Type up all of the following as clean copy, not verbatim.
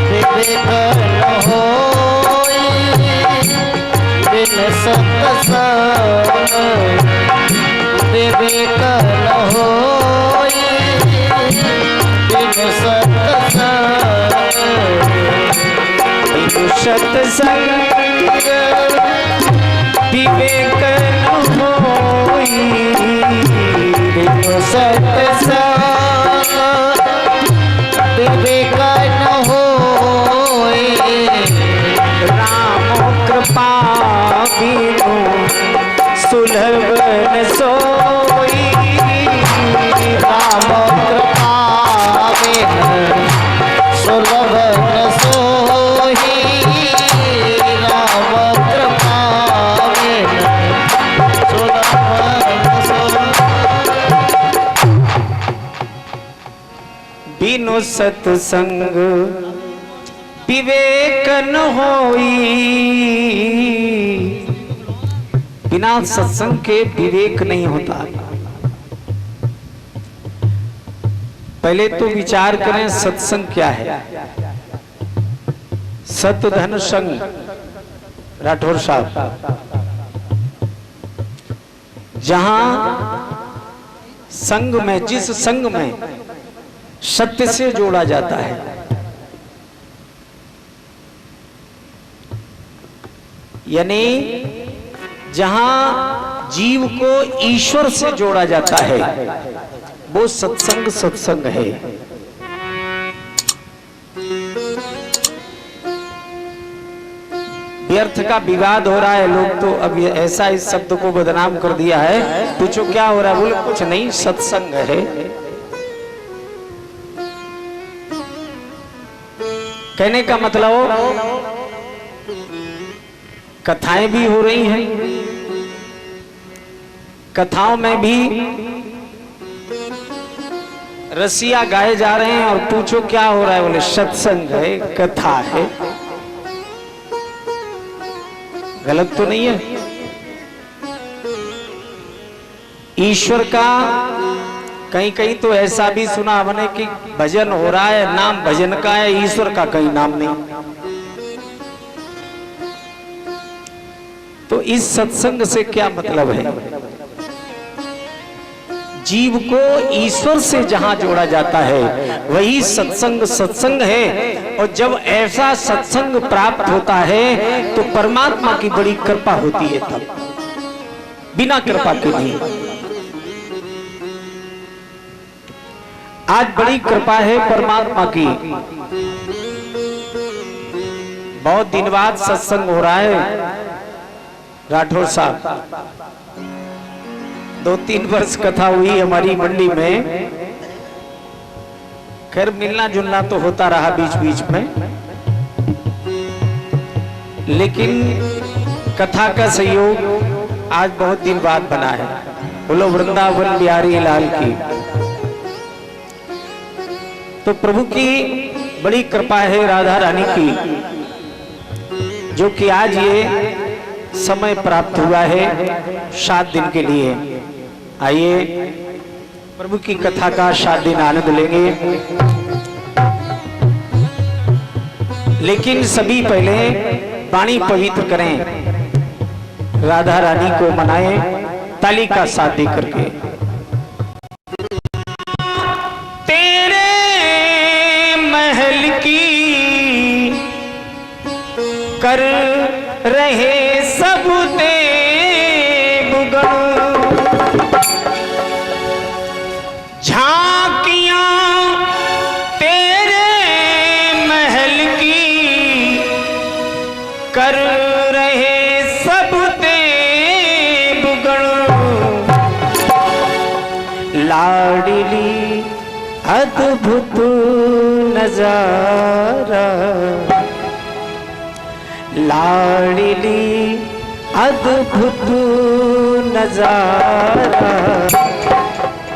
विवेक न होई बिन सत्संग, विवेक न होई बिन सत्संग, बिन सत्संग विवेक न होई बिन सत्संग, विवेक न होई राम कृपा बिनु सुलभ न सोई, राम कृपा बिनु सुलभ न सोई, राम कृपा बिनु सुलभ न सोई। बिनु सत्संग विवेक न होई, बिना सत्संग के विवेक नहीं होता। पहले तो विचार करें सत्संग क्या है। सत धन संग, राठौर साहब, जहां संग में, जिस संग में सत्य से जोड़ा जाता है, यानी जहां जीव को ईश्वर से जोड़ा जाता है, वो सत्संग सत्संग है। व्यर्थ का विवाद हो रहा है, लोग तो अब ऐसा इस शब्द को बदनाम कर दिया है। पूछो क्या हो रहा है, बोले कुछ नहीं, सत्संग है। कहने का मतलब कथाएं भी हो रही हैं, कथाओं में भी रसिया गाए जा रहे हैं, और पूछो क्या हो रहा है, बोले सत्संग है, कथा है। गलत तो नहीं है। ईश्वर का कहीं कहीं तो ऐसा भी सुना हमने कि भजन हो रहा है, नाम भजन का है, ईश्वर का कहीं नाम नहीं। तो इस सत्संग से क्या मतलब है? जीव को ईश्वर से जहां जोड़ा जाता है वही सत्संग सत्संग है। और जब ऐसा सत्संग प्राप्त होता है तो परमात्मा की बड़ी कृपा होती है, तब बिना कृपा के नहीं। आज बड़ी कृपा है परमात्मा की, बहुत दिन बाद सत्संग हो रहा है। राठौर साहब, 2-3 वर्ष कथा हुई हमारी मंडी में। खैर मिलना जुलना तो होता रहा बीच बीच में, लेकिन कथा का सहयोग आज बहुत दिन बाद बना है। बोलो वृंदावन बिहारी लाल की। तो प्रभु की बड़ी कृपा है, राधा रानी की, जो कि आज ये समय प्राप्त हुआ है 7 दिन के लिए। आइए प्रभु की कथा का 7 दिन आनंद लेंगे। लेकिन सभी पहले वाणी पवित्र करें, राधा रानी को मनाएं ताली का साथ दे करके। तेरे महल की कर रहे सब देवगण, झांकियां तेरे महल की कर रहे सब देवगण, लाडली अद्भुत नजारा, लाडली अद्भुत नजारा,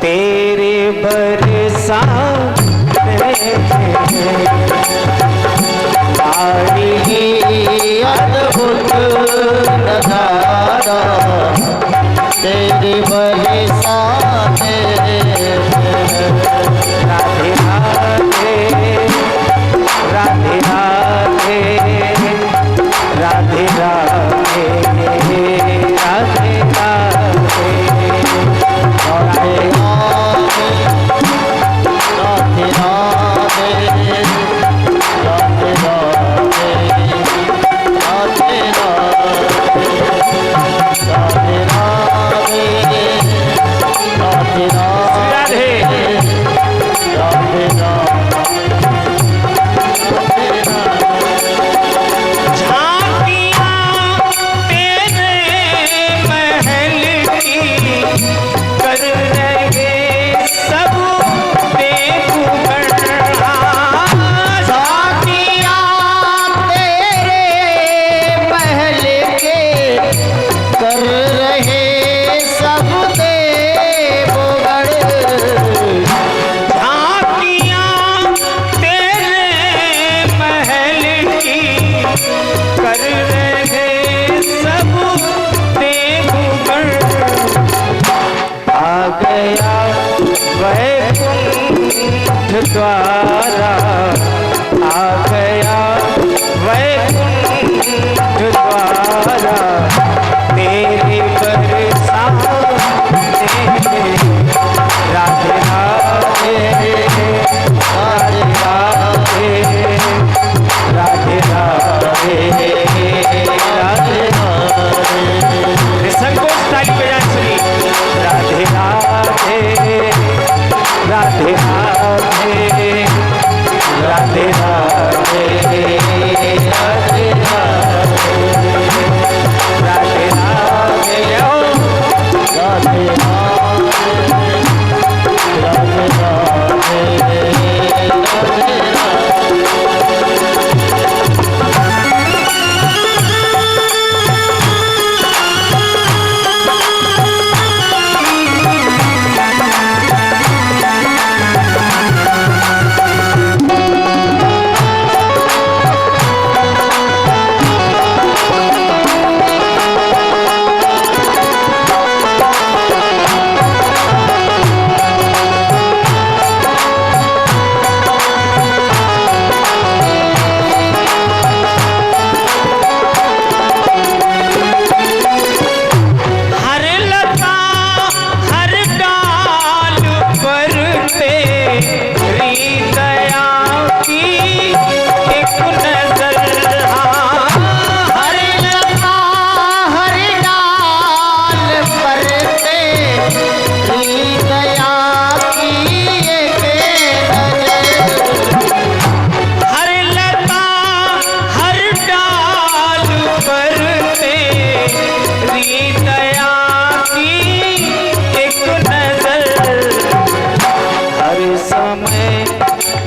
तेरे बरसाने लाडली अद्भुत नजारा, तेरे बरसाने वैकुंठ द्वारा आ गया, वैकुंठ द्वारा तेरे बरसाने राधे राधे राधे राधे राधे राधे राधे राधे संकोच ताली बजान सुनी। राधे राधे राधे राधे राधे राधे राधे राधे राधे राधे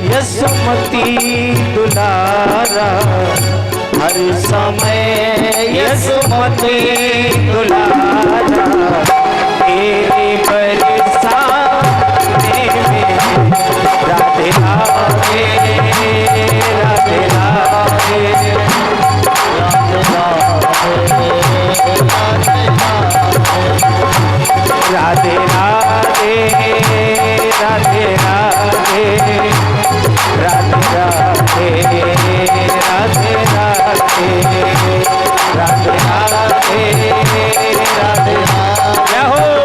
यसुमती दुलारा, हर समय यसुमती दुलारा तेरे बरसाने में राधे राधे राधे राधे राधे राधे राधे राधे राधे राधे राधे राधे राधे राधे राधे राधे जय हो राधे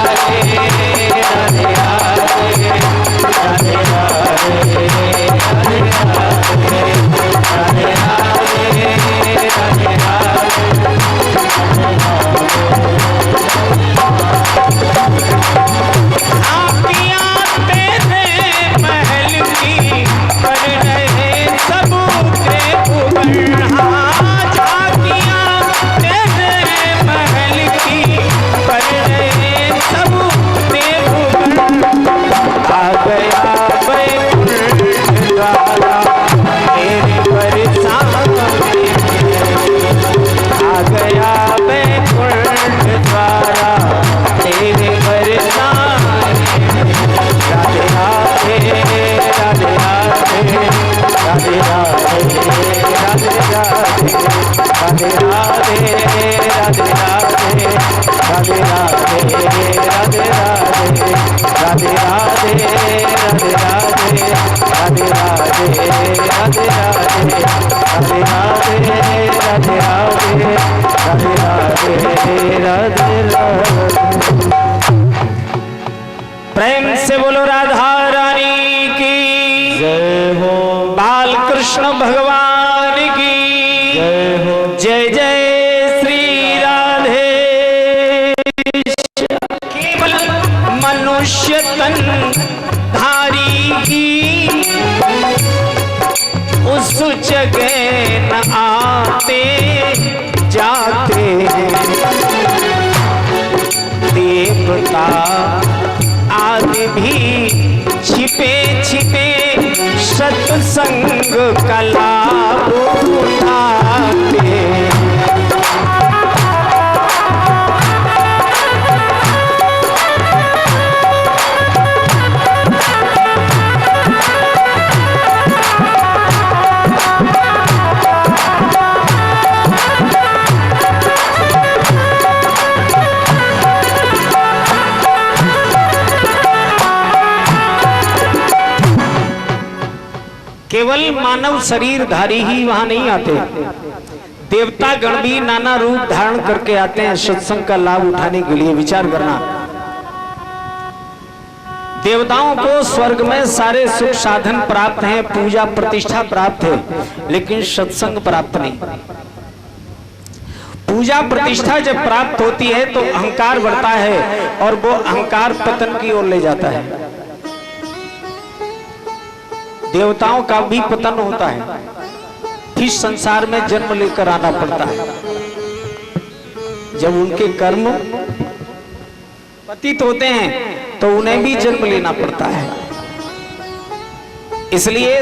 राधे राधे राधे राधे राधे प्रेम से बोलो राधा रानी की जय हो, बाल कृष्ण भगवान की जय हो, जय जय श्री राधे। केवल मनुष्य तन धारी की उस जगह न आते जाते, देवता आदि भी छिपे छिपे सत्संग का लाभ उठाते। केवल मानव शरीरधारी ही वहां नहीं आते, देवता गण भी नाना रूप धारण करके आते हैं सत्संग का लाभ उठाने के लिए। विचार करना, देवताओं को स्वर्ग में सारे सुख साधन प्राप्त हैं, पूजा प्रतिष्ठा प्राप्त है, लेकिन सत्संग प्राप्त नहीं। पूजा प्रतिष्ठा जब प्राप्त होती है तो अहंकार बढ़ता है और वो अहंकार पतन की ओर ले जाता है। देवताओं का भी पतन होता है, फिर संसार में जन्म लेकर आना पड़ता है। जब उनके कर्म पतित होते हैं तो उन्हें भी जन्म लेना पड़ता है। इसलिए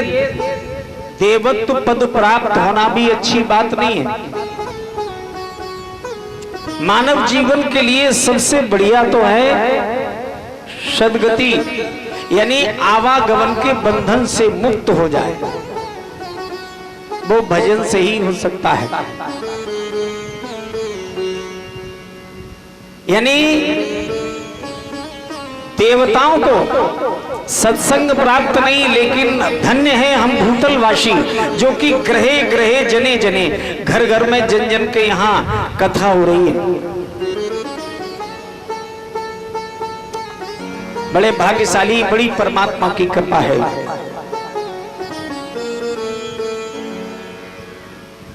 देवत्व पद प्राप्त होना भी अच्छी बात नहीं है। मानव जीवन के लिए सबसे बढ़िया तो है सद्गति, यानी आवागमन के बंधन से मुक्त हो जाए, वो भजन से ही हो सकता है। यानी देवताओं को सत्संग प्राप्त नहीं, लेकिन धन्य है हम भूतलवासी जो कि ग्रहे ग्रहे जने जने, घर घर में जन जन के यहाँ कथा हो रही है। बड़े भाग्यशाली, बड़ी परमात्मा की कृपा है।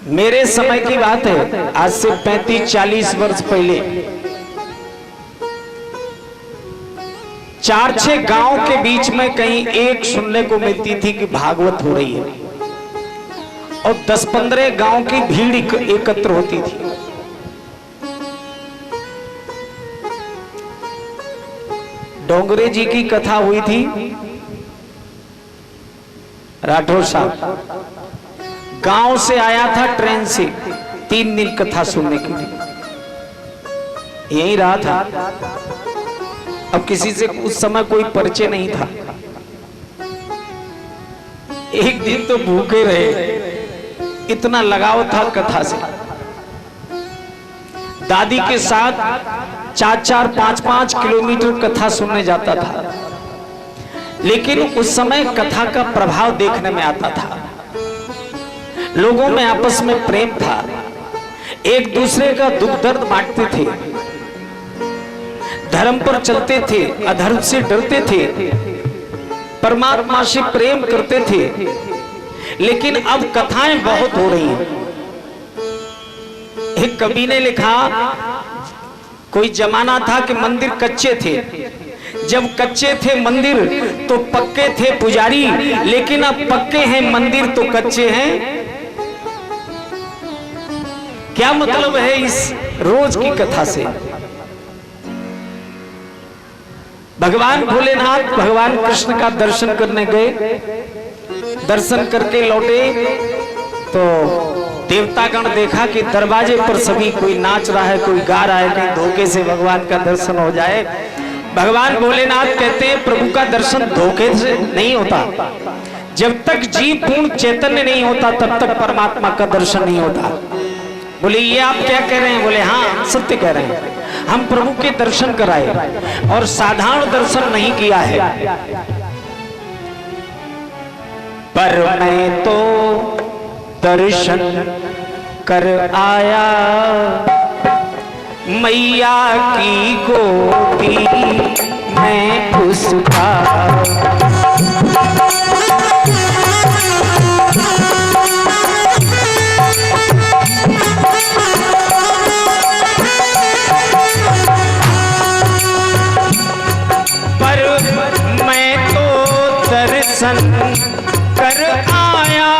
मेरे समय की बात है, आज से 35-40 वर्ष पहले 4-6 गांव के बीच में कहीं एक सुनने को मिलती थी कि भागवत हो रही है, और 10-15 गांव की भीड़ एकत्र होती थी। डोंगरे जी की कथा हुई थी, राठौर साहब गांव से आया था ट्रेन से 3 दिन कथा सुनने के लिए, यहीं रहा था। अब किसी से उस समय कोई परिचय नहीं था। एक दिन तो भूखे रहे, इतना लगाव था कथा से। दादी के साथ 4-4, 5-5 किलोमीटर कथा सुनने जाता था, लेकिन उस समय कथा का प्रभाव देखने में आता था। लोगों में आपस में प्रेम था, एक दूसरे का दुख दर्द बांटते थे, धर्म पर चलते थे, अधर्म से डरते थे, परमात्मा से प्रेम करते थे। लेकिन अब कथाएं बहुत हो रही हैं। एक कवि ने लिखा, कोई जमाना था कि मंदिर कच्चे थे, जब कच्चे थे मंदिर तो पक्के थे पुजारी, लेकिन अब पक्के हैं मंदिर तो कच्चे हैं। क्या मतलब है इस रोज की कथा से? भगवान भोलेनाथ भगवान कृष्ण का दर्शन करने गए, दर्शन करके लौटे तो देवतागण देखा कि दरवाजे पर सभी कोई नाच रहा है, कोई गा रहा है, कहीं धोखे से भगवान का दर्शन हो जाए। भगवान भोलेनाथ कहते हैं प्रभु का दर्शन धोखे से नहीं होता, जब तक जीव पूर्ण चैतन्य नहीं होता तब तक परमात्मा का दर्शन नहीं होता। बोले ये आप क्या कह रहे हैं? बोले हाँ सत्य कह रहे हैं, हम प्रभु के दर्शन कराए और साधारण दर्शन नहीं किया है। पर मैं तो दर्शन कर आया मैया की गोदी में उसका। दर्शन कर आया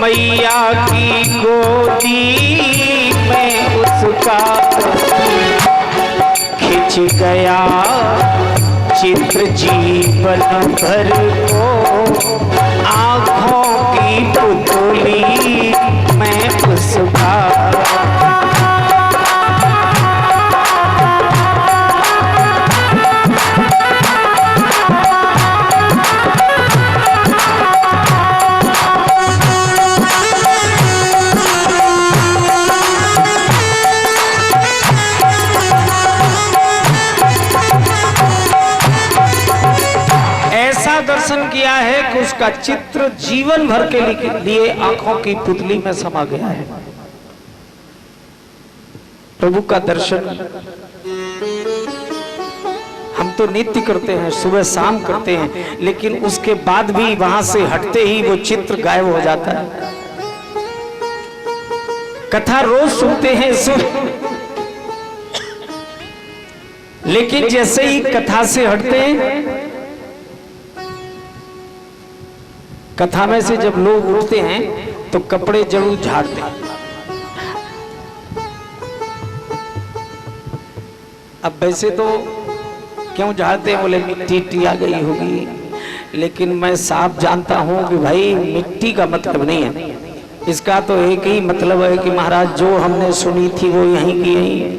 मैया की गोदी में उसका। खिंच गया चित्र जीवन भर को आँखों की पुतली में उसका। दर्शन किया है कि उसका चित्र जीवन भर के लिए आंखों की पुतली में समा गया है। प्रभु का दर्शन हम तो नित्य करते हैं, सुबह शाम करते हैं, लेकिन उसके बाद भी वहां से हटते ही वो चित्र गायब हो जाता है। कथा रोज सुनते हैं लेकिन जैसे ही कथा से हटते हैं, कथा में से जब लोग उठते हैं तो कपड़े जरूर झाड़ते हैं। अब वैसे तो क्यों झाड़ते हैं, बोले मिट्टी आ गई होगी, लेकिन मैं साफ जानता हूं कि भाई मिट्टी का मतलब नहीं है, इसका तो एक ही मतलब है कि महाराज जो हमने सुनी थी वो यहीं की यहीं है।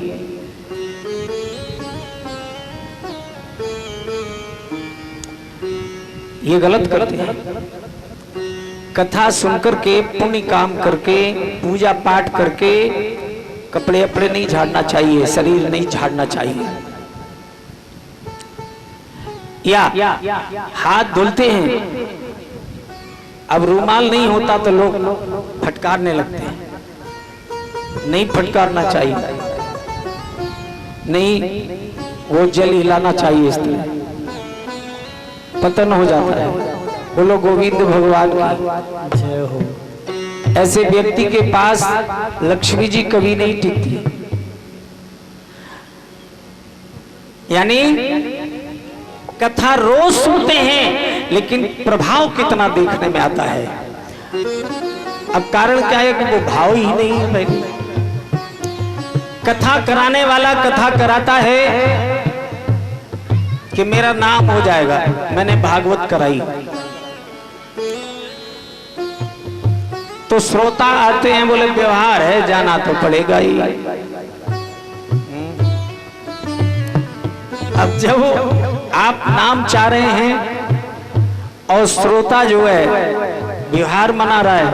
ये गलत करते हैं। कथा सुनकर के, पुण्य काम करके, पूजा पाठ करके कपड़े अपने नहीं झाड़ना चाहिए, शरीर नहीं झाड़ना चाहिए। या हाथ धुलते हैं, अब रूमाल नहीं होता तो लोग फटकारने लगते हैं, नहीं फटकारना चाहिए, नहीं वो जल हिलाना चाहिए, इस तरह पतन हो जाता है। बोलो गोविंद भगवान की जय हो। ऐसे व्यक्ति के पास लक्ष्मी जी कभी नहीं टिकती। यानी कथा रोज सुनते हैं लेकिन प्रभाव कितना देखने में आता है। अब कारण क्या है कि वो भाव ही नहीं है भाई। कथा कराने वाला कथा कराता है कि मेरा नाम हो जाएगा, मैंने भागवत कराई, तो श्रोता आते हैं, बोले व्यवहार है, जाना तो पड़ेगा ही। अब जब आप नाम चाह रहे हैं और श्रोता जो है व्यवहार मना रहा है,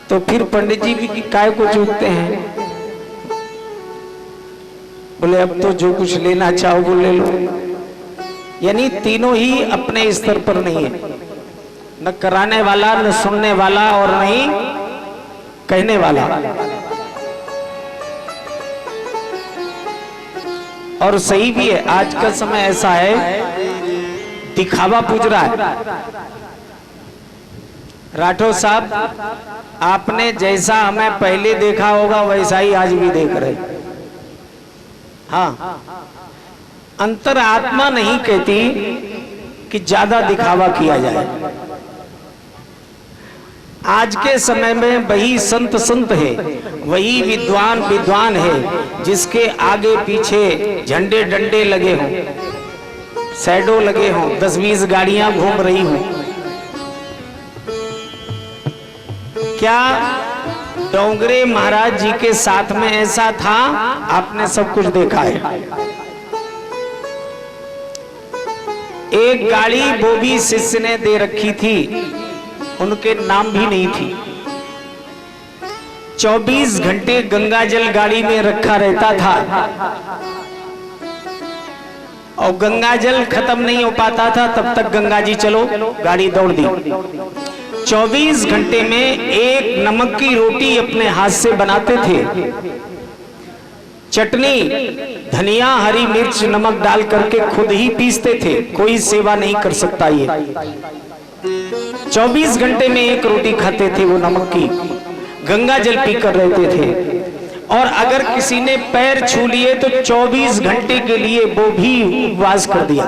तो फिर पंडित जी भी काय को चूकते हैं, बोले अब तो जो कुछ लेना चाहो वो ले लो। यानी तीनों ही अपने स्तर पर नहीं है, न कराने वाला, न सुनने वाला और नहीं कहने वाला। और सही भी है, आज का समय ऐसा है दिखावा पूज रहा है। राठौर साहब, आपने जैसा हमें पहले देखा होगा वैसा ही आज भी देख रहे। हाँ, अंतर आत्मा नहीं कहती कि ज्यादा दिखावा किया जाए। आज के समय में वही संत संत है, वही विद्वान विद्वान है, जिसके आगे पीछे झंडे डंडे लगे हों, शैडो लगे हों, 10-20 गाड़ियां घूम रही हों। क्या डोंगरे महाराज जी के साथ में ऐसा था? आपने सब कुछ देखा है। एक गाड़ी वो भी शिष्य ने दे रखी थी, उनके नाम भी नहीं थी। 24 घंटे गंगा जल गाड़ी में रखा रहता था और गंगा जल खत्म नहीं हो पाता था, तब तक गंगा जी चलो, गाड़ी दौड़ दी। 24 घंटे में एक नमक की रोटी अपने हाथ से बनाते थे। चटनी, धनिया, हरी मिर्च, नमक डाल करके खुद ही पीसते थे, कोई सेवा नहीं कर सकता। ये 24 घंटे में एक रोटी खाते थे, वो नमक की, गंगा जल पीकर रहते थे। और अगर किसी ने पैर छू लिए तो 24 घंटे के लिए वो भी उपवास कर दिया,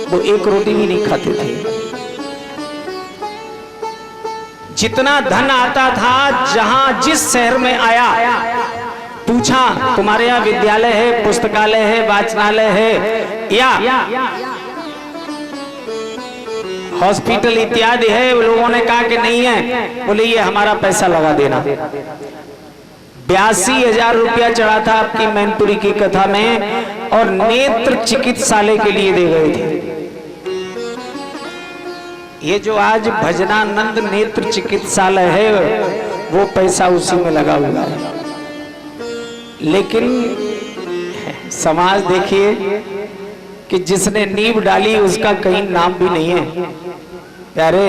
वो एक रोटी भी नहीं खाते थे। जितना धन आता था, जहां जिस शहर में आया, पूछा तुम्हारे यहाँ विद्यालय है, पुस्तकालय है, वाचनालय है या हॉस्पिटल इत्यादि है? लोगों ने कहा कि नहीं है। बोले ये हमारा पैसा लगा देना। 82,000 रुपया चढ़ा था आपकी मैनपुरी की कथा में, और नेत्र चिकित्सालय के लिए दे गए थे। ये जो आज भजनानंद नेत्र चिकित्सालय है, वो पैसा उसी में लगा हुआ है। लेकिन समाज देखिए कि जिसने नींव डाली उसका कहीं नाम भी नहीं है। प्यारे,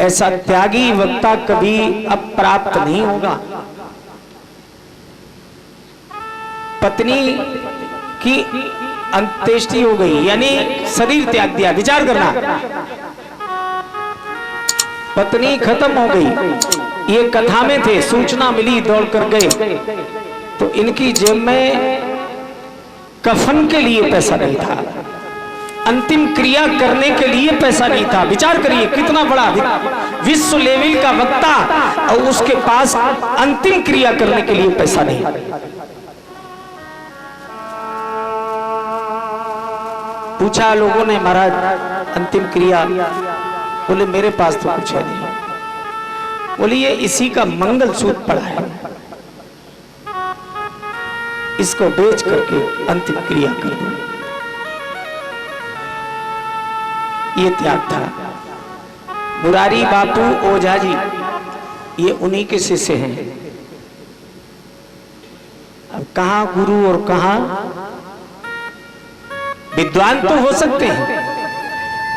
ऐसा त्यागी वक्ता कभी अब प्राप्त नहीं होगा। पत्नी की अंत्येष्टि हो गई, यानी शरीर त्याग दिया। विचार करना, पत्नी खत्म हो गई, ये कथा में थे, सूचना मिली, दौड़ कर गए, तो इनकी जेब में कफन के लिए पैसा नहीं था, अंतिम क्रिया करने के लिए पैसा नहीं था। विचार करिए कितना बड़ा विश्व लेवल का वक्ता और उसके पास अंतिम क्रिया करने के लिए पैसा नहीं। पूछा लोगों ने, महाराज अंतिम क्रिया? बोले मेरे पास तो कुछ है नहीं। बोले ये इसी का मंगलसूत्र पड़ा है, इसको बेच करके अंतिम क्रिया कर दो। ये त्याग था। मुरारी बापू ओझा जी, ये उन्हीं के शिष्य हैं। अब कहां गुरु और कहां विद्वान तो हो सकते हैं,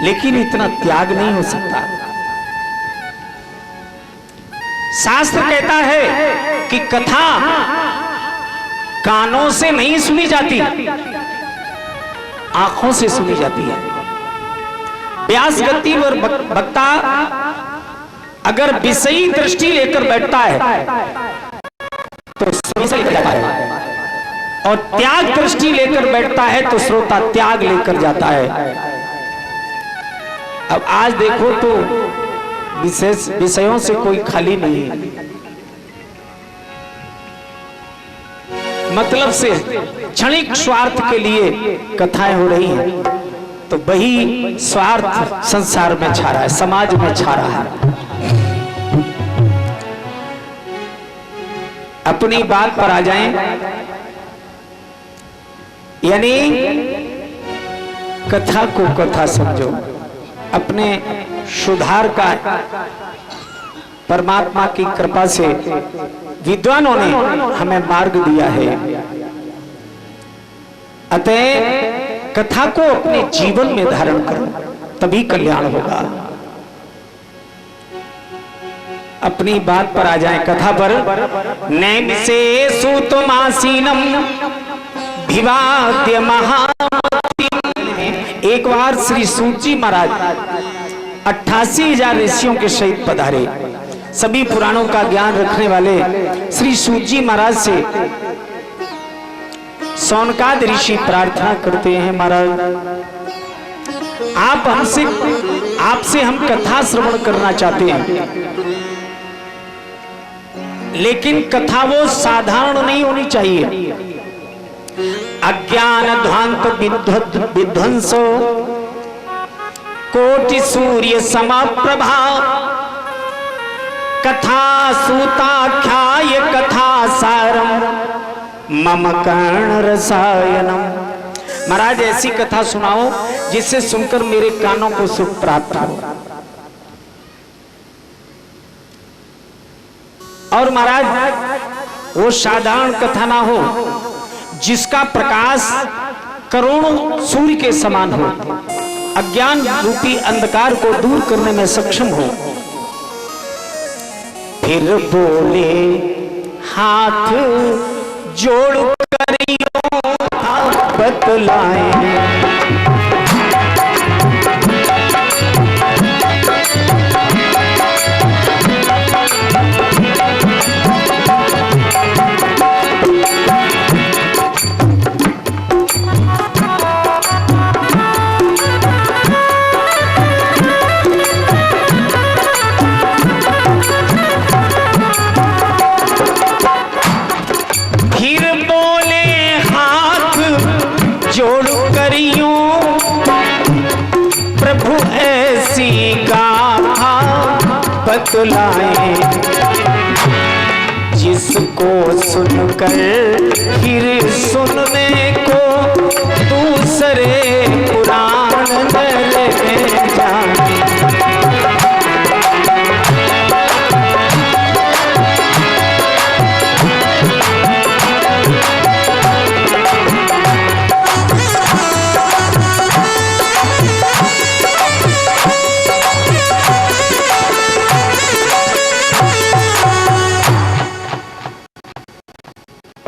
लेकिन इतना त्याग नहीं हो सकता। शास्त्र कहता है कि कथा कानों से नहीं सुनी जाती, आंखों से सुनी जाती है। व्यास गति और वक्ता अगर विषयी दृष्टि लेकर बैठता है तो समझ जाता है, और त्याग दृष्टि लेकर बैठता है तो श्रोता त्याग लेकर जाता है। अब आज देखो तो विषयों से कोई खाली नहीं है, मतलब से क्षणिक स्वार्थ के लिए कथाएं हो रही हैं, तो वही स्वार्थ संसार में छा रहा है, समाज में छा रहा है। अपनी बात पर आ जाएं, यानी कथा को कथा समझो। अपने सुधार का परमात्मा की कृपा से विद्वानों ने हमें मार्ग दिया है। अतः कथा को अपने जीवन में धारण करो, तभी कल्याण होगा। अपनी बात पर आ जाए, कथा पर। नैम से सूतमासीनम भिवाद्य महामतिम। एक बार श्री सूत जी महाराज 88,000 ऋषियों के सहित पधारे। सभी पुराणों का ज्ञान रखने वाले श्री सूत जी महाराज से सौनकाद ऋषि प्रार्थना करते हैं, महाराज आपसे हम कथा श्रवण करना चाहते हैं, लेकिन कथा वो साधारण नहीं होनी चाहिए। अज्ञान ध्वांत विध्वंसो कोटि सूर्य समप्रभा कथा सूताख्याय कथा सारम मम कर्ण रसायनम। महाराज ऐसी कथा सुनाओ जिससे सुनकर मेरे कानों को सुख प्राप्त हो। और महाराज वो साधारण कथा ना हो, जिसका प्रकाश करोड़ों सूर्य के समान हो, अज्ञान रूपी अंधकार को दूर करने में सक्षम हो। फिर बोले हाथ जोड़ करियो बतलाए। बतलाए जिसको सुनकर फिर सुनने को दूसरे पुराण में जाने।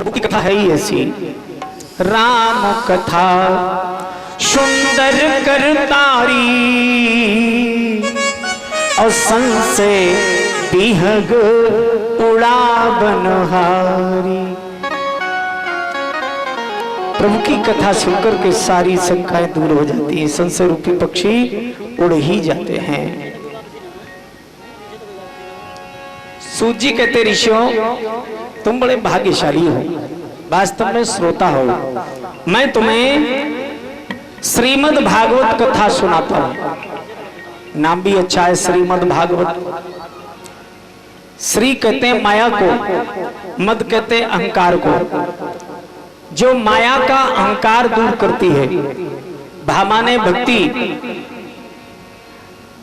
प्रभु की कथा है ही ऐसी। राम कथा सुंदर करतारी और संसे बिहग उड़ा बनहारी। प्रभु की कथा सुनकर के सारी शंकाएं दूर हो जाती हैं, संशय रूपी पक्षी उड़ ही जाते हैं। सूत जी कहते ऋषियों तुम बड़े भाग्यशाली हो, वास्तव में श्रोता हो। मैं तुम्हें श्रीमद् भागवत कथा सुनाता हूं। नाम भी अच्छा है श्रीमद् भागवत। श्री कहते हैं माया को, मद कहते हैं अहंकार को। जो माया का अहंकार दूर करती है, भा माने भक्ति,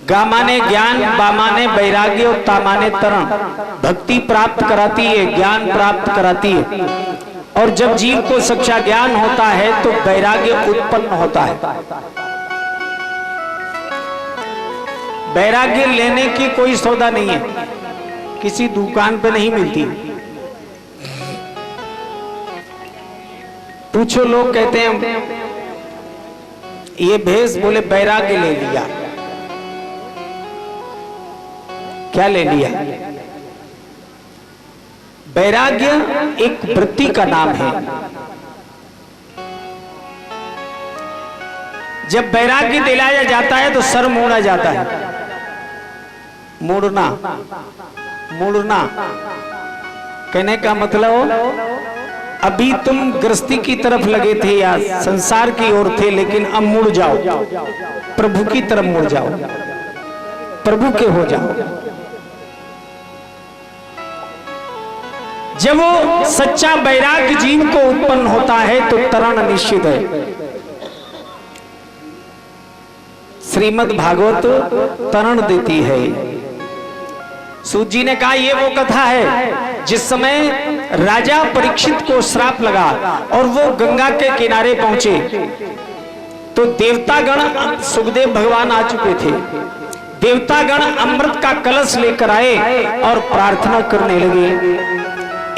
गा माने ज्ञान, बा माने वैराग्य और ता माने तरण। भक्ति प्राप्त कराती है, ज्ञान प्राप्त कराती है, और जब जीव को सच्चा ज्ञान होता है तो वैराग्य उत्पन्न होता है। वैराग्य लेने की कोई सौदा नहीं है, किसी दुकान पे नहीं मिलती। पूछो, लोग कहते हैं ये भेष, बोले वैराग्य ले लिया। क्या ले लिया? वैराग्य एक वृत्ति का नाम है। जब वैराग्य दिलाया जाता है तो सर मोड़ा जाता है। मोड़ना, मोड़ना कहने का मतलब अभी तुम गृहस्थी की तरफ लगे थे या संसार की ओर थे, लेकिन अब मुड़ जाओ, प्रभु की तरफ मुड़ जाओ, प्रभु के हो जाओ। जब वो सच्चा वैराग्य जीव को उत्पन्न होता है तो तरण निश्चित है। श्रीमद् भागवत तरण देती है। सूत जी ने कहा ये वो कथा है जिस समय राजा परीक्षित को श्राप लगा और वो गंगा के किनारे पहुंचे तो देवतागण, सुखदेव भगवान आ चुके थे, देवतागण अमृत का कलश लेकर आए और प्रार्थना करने लगे।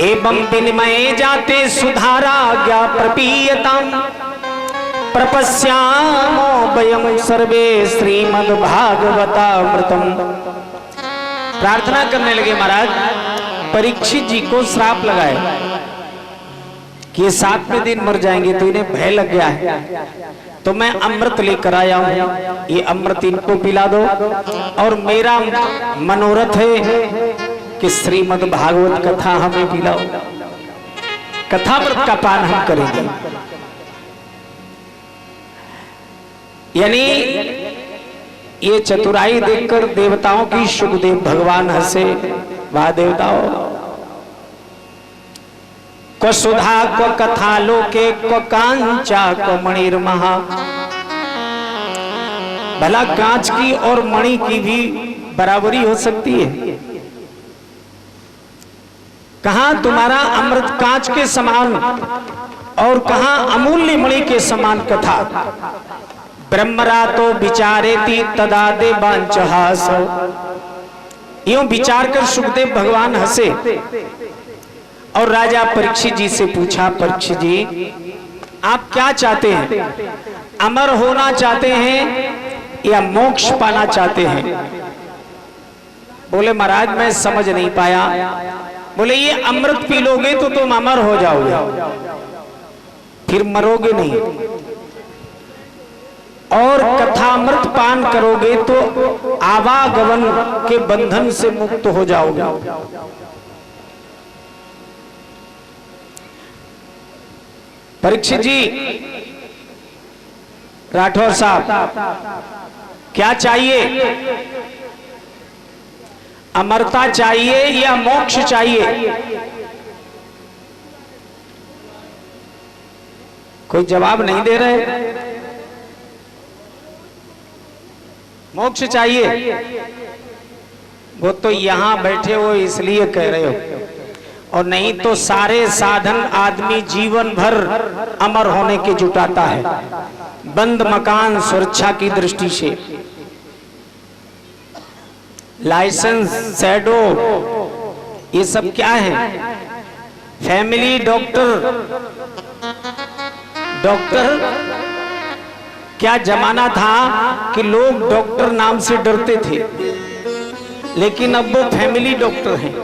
एवं विनिमय जाते सुधारा ज्ञा प्रपीयताम प्रपश्यामो वयं सर्वे श्रीमद् भागवतामृतम। प्रार्थना करने लगे, महाराज परीक्षित जी को श्राप लगाए कि ये 7वें दिन मर जाएंगे, तो इन्हें भय लग गया है, तो मैं अमृत लेकर आया हूं, ये अमृत इनको पिला दो। और मेरा मनोरथ है कि श्रीमद् भागवत कथा हमें पिलाओ, कथामृत का पान हम करेंगे। यानी ये चतुराई देखकर देवताओं की सुखदेव भगवान हंसे, वाह देवताओं, को सुधा को कथा लोके को कांचा को मणिर महा। भला कांच की और मणि की भी बराबरी हो सकती है? कहां तुम्हारा अमृत कांच के समान और कहां अमूल्य मणि के समान कथा। ब्रह्मरा तो विचारेति तदा दे बांचहास। यूं विचार कर सुखदेव भगवान हंसे और राजा परीक्षित जी से पूछा, परीक्षित जी आप क्या चाहते हैं? अमर होना चाहते हैं या मोक्ष पाना चाहते हैं? बोले महाराज मैं समझ नहीं पाया। बोले ये अमृत पी लोगे तो तुम अमर हो जाओगे, फिर मरोगे नहीं, और कथामृत पान करोगे तो आवागमन के बंधन से मुक्त हो जाओगे। परीक्षित जी, राठौर साहब क्या चाहिए? अमरता चाहिए या मोक्ष चाहिए? कोई जवाब नहीं दे रहे। मोक्ष चाहिए? वो तो यहां बैठे हो इसलिए कह रहे हो, और नहीं तो सारे साधन आदमी जीवन भर अमर होने के जुटाता है, बंद मकान सुरक्षा की दृष्टि से, लाइसेंस, शैडो, ये सब क्या है? Family doctor. डॉक्टर क्या जमाना था कि लोग डॉक्टर नाम से डरते थे, लेकिन अब वो फैमिली डॉक्टर हैं।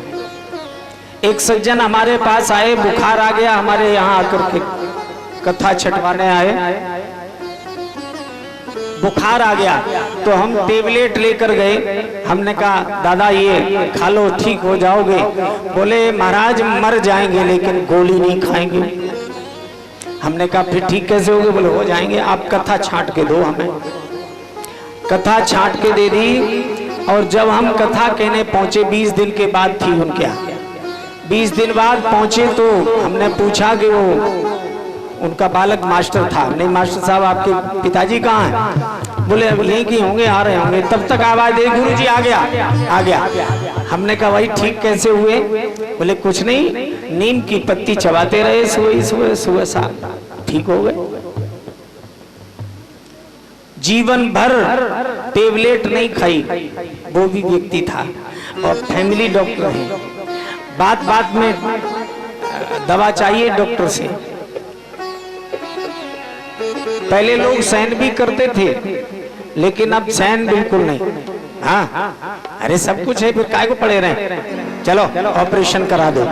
एक सज्जन हमारे पास आए, बुखार आ गया, हमारे यहाँ आकर के कथा छटवाने आए, बुखार आ गया तो हम टेबलेट लेकर गए। हमने कहा दादा ये खा लो ठीक हो जाओगे। बोले महाराज मर जाएंगे लेकिन गोली नहीं खाएंगे। हमने कहा फिर ठीक कैसे होगे? बोले हो जाएंगे, आप कथा छांट के दो हमें। कथा छांट के दे दी और जब हम कथा कहने पहुंचे 20 दिन के बाद थी उनके यहाँ। 20 दिन बाद पहुंचे तो हमने पूछा कि वो उनका बालक मास्टर था। नहीं मास्टर साहब आपके पिताजी कहाँ हैं? बोले अब यहीं की होंगे, आ रहे होंगे। तब तक आवाज दे गुरुजी आ गया आ गया। हमने कहा भाई ठीक कैसे हुए? बोले कुछ नहीं, नीम की पत्ती चबाते रहे सुबह शाम, ठीक हो गए। जीवन भर टेबलेट नहीं खाई, वो भी व्यक्ति था और फैमिली डॉक्टर है। बात बात में दवा चाहिए डॉक्टर से। पहले लोग सहन भी करते थे लेकिन अब सहन बिल्कुल नहीं। हाँ अरे सब कुछ है, फिर काय को पड़े रहे? चलो ऑपरेशन करा दो।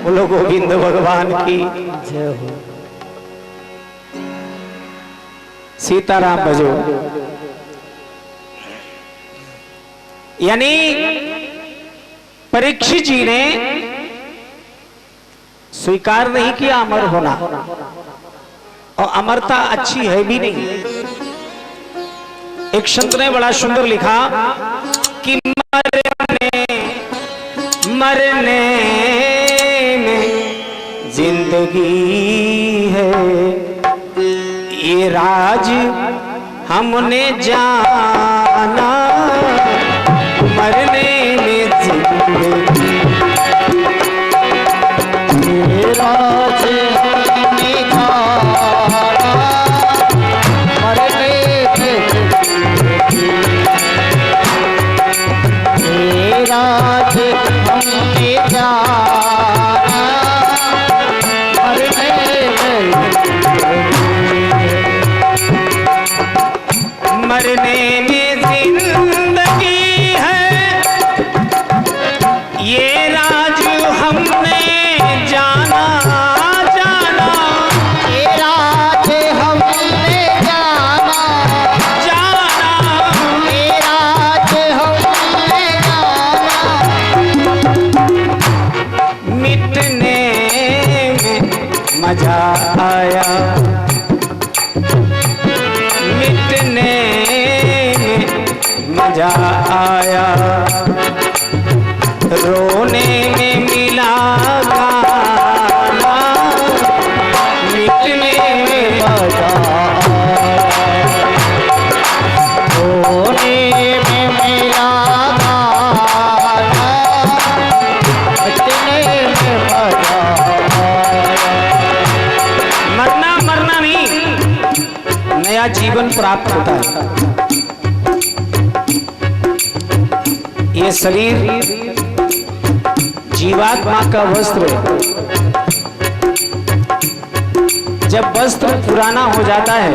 बोलो गोविंद भगवान की जय हो। सीताराम भजो। यानी परीक्षित जी ने स्वीकार नहीं किया अमर होना, और अमरता अच्छी है भी नहीं। एक संत ने बड़ा सुंदर लिखा कि मरने में जिंदगी है, ये राज हमने जाना। मरने में जिंदगी, ये राज हमने जाना। मरने में जिंदगी, ये राज हमने जाना। मरने में जिंदगी है, ये राज हमने जाना। जाना ये राज हमने जाना। जाना ये राज हमने जाना। मिटने में मजा आया, मिटने मजा आया, रोने में मिला गाना। मिटने में मजा आया, रोने में मिला गाना। मिटने में मजा आया। मरना मरना नहीं, नया जीवन प्राप्त होता है। ये शरीर जीवात्मा का वस्त्र है। जब वस्त्र पुराना हो जाता है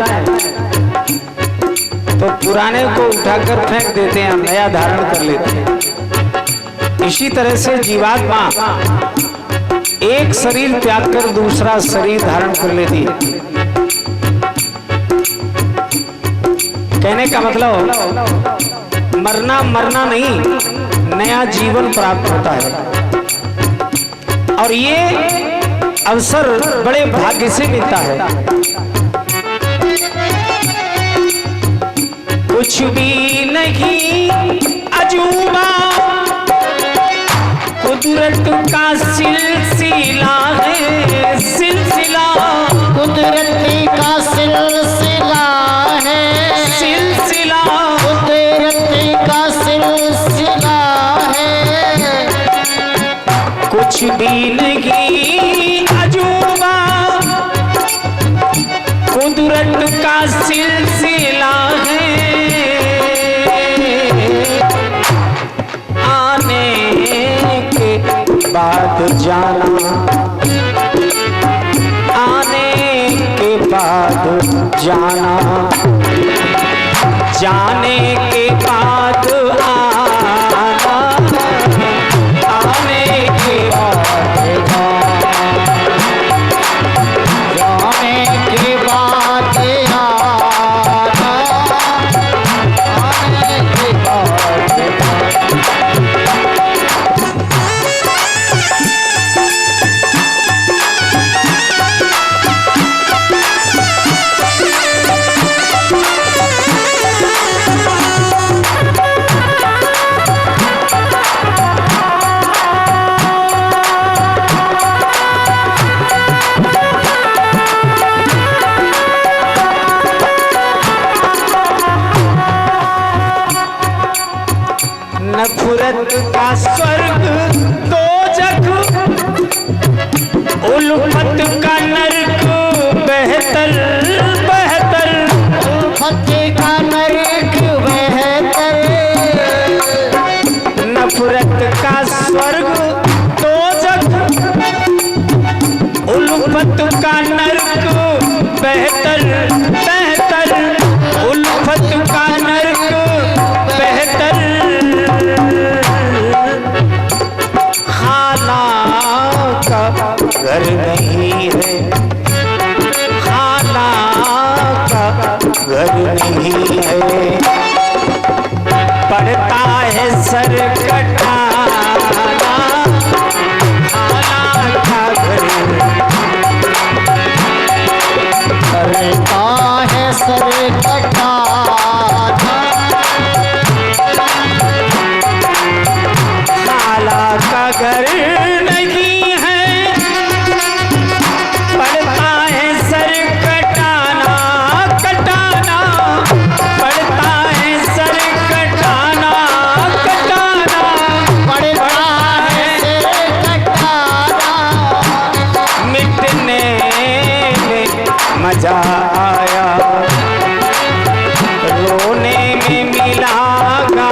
तो पुराने को उठाकर फेंक देते हैं, नया धारण कर लेते हैं। इसी तरह से जीवात्मा एक शरीर त्याग कर दूसरा शरीर धारण कर लेती है। कहने का मतलब मरना मरना नहीं, नया जीवन प्राप्त होता है। और ये अवसर बड़े भाग्य से मिलता है। कुछ भी नहीं अजूबा, कुदरत का सिलसिला है। सिलसिला कुदरत का सिलसिला है। सिलसिला कुदरत का सिलसिला है। कुछ भी नहीं अजूबा, कुदरत का सिलसिला है। आने के बाद जाना जाना, जाने के बाद आना, आने के बाद जाने के बाद आना, आने के बाद नफरत का स्वर्ग दोजख, उल्फत का नरक बेहतर बेहतर, उल्फत का नरक बेहतर, नफरत का स्वर्ग दोजख, उल्फत का नरक बेहतर बेहतर, उल्फत का नरक बेहतर, खाना का घर नहीं है, खाना का घर नहीं है, पड़ता है सर कटाना, खाना का घर करता है सर कटाना, खाला का घर नहीं है, पड़ता है सर कटाना कटाना, पड़ता है सर कटाना कटाना, पड़ता है सर कटाना, मिटने में मजा आया, रोने में मिला गाना,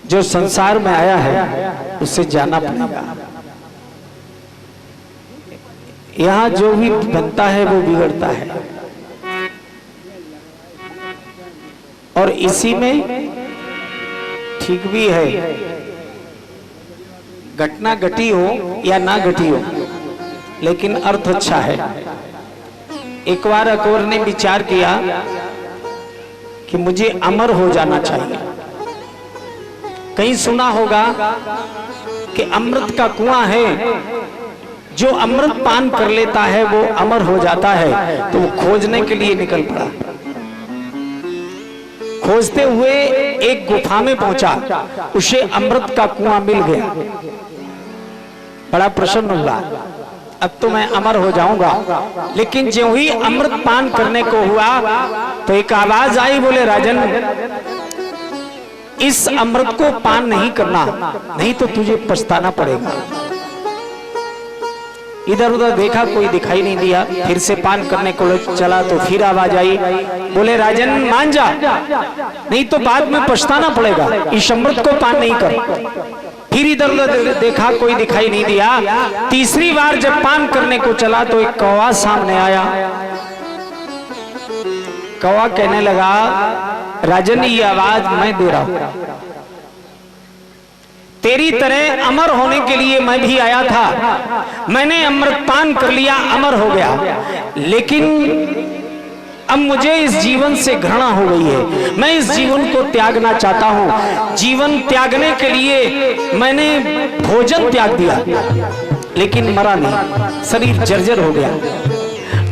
जो संसार में आया है उससे जाना पड़ेगा। यहाँ जो भी बनता है वो बिगड़ता है, और इसी में ठीक भी है, घटना घटी हो या ना घटी हो, लेकिन अर्थ अच्छा है। एक बार अकबर ने विचार किया कि मुझे अमर हो जाना चाहिए। कहीं सुना होगा कि अमृत का कुआं है, जो अमृत पान कर लेता है वो अमर हो जाता है, तो वो खोजने के लिए निकल पड़ा। खोजते हुए एक गुफा में पहुंचा, उसे अमृत का कुआं मिल गया, बड़ा प्रसन्न हुआ, अब तो मैं अमर हो जाऊंगा। लेकिन जो ही अमृत पान करने को हुआ तो एक आवाज आई, बोले राजन इस अमृत को पान नहीं करना, नहीं तो तुझे पछताना पड़ेगा। इधर उधर देखा, कोई दिखाई नहीं दिया, फिर से पान करने को चला तो फिर आवाज आई, बोले राजन मान जा, नहीं तो बाद में पछताना पड़ेगा, इस अमृत को पान नहीं कर। फिर इधर उधर देखा, कोई दिखाई नहीं दिया। तीसरी बार जब पान करने को चला तो एक कौवा सामने आया। कौवा कहने लगा, राजन ये आवाज मैं दे रहा हूं, तेरी तरह अमर होने के लिए मैं भी आया था, मैंने अमृत पान कर लिया, अमर हो गया, लेकिन अब मुझे इस जीवन से घृणा हो गई है, मैं इस जीवन को त्यागना चाहता हूं। जीवन त्यागने के लिए मैंने भोजन त्याग दिया, लेकिन मरा नहीं, शरीर जर्जर हो गया।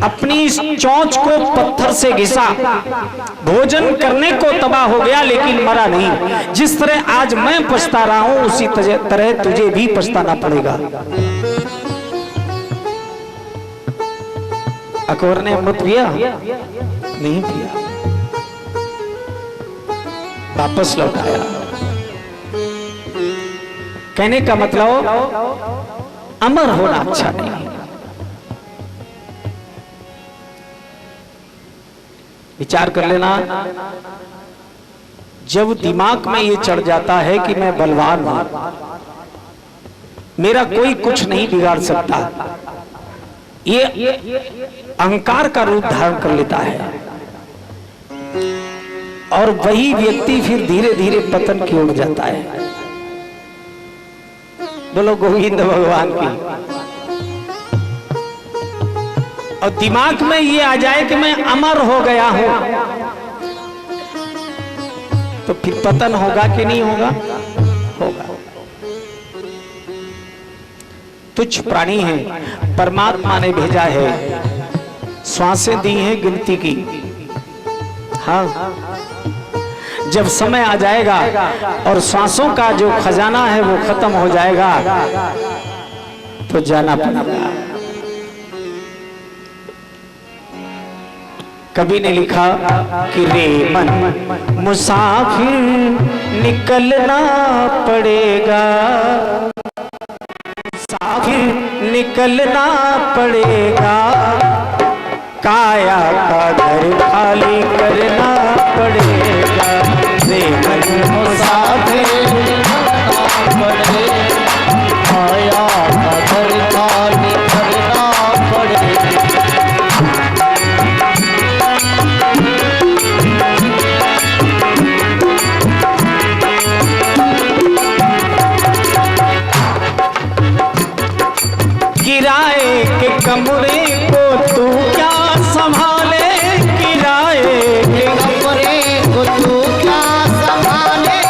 अपनी इस चोंच को पत्थर से घिसा, भोजन करने को तबाह हो गया, लेकिन मरा नहीं। जिस तरह आज मैं पछता रहा हूं, उसी तरह तुझे भी पछताना पड़ेगा। अकबर ने अमृत पिया? नहीं पिया, वापस लौटाया। कहने का मतलब अमर होना अच्छा नहीं है। विचार कर लेना, जब दिमाग में ये चढ़ जाता है कि मैं बलवान हूं, मेरा कोई कुछ नहीं बिगाड़ सकता, ये अहंकार का रूप धारण कर लेता है और वही व्यक्ति फिर धीरे धीरे पतन की ओर जाता है। बोलो गोविंद भगवान की। और दिमाग में ये आ जाए कि मैं अमर हो गया हूं, तो फिर पतन होगा कि नहीं होगा? होगा। तुच्छ प्राणी है, परमात्मा ने भेजा है, श्वासें दी हैं गिनती की। हाँ, जब समय आ जाएगा और श्वासों का जो खजाना है वो खत्म हो जाएगा तो जाना पड़ेगा। कवि ने लिखा कि रे मन मुसाफिर निकलना पड़ेगा, मुसाफिर निकलना पड़ेगा, काया का घर खाली करना पड़ेगा। रे मन मुसाफिर निकलना पड़ेगा, काया का घर खाली करना पड़ेगा। किराए के कमरे को तू क्या संभाले, किराए के कमरे को तू क्या संभाले,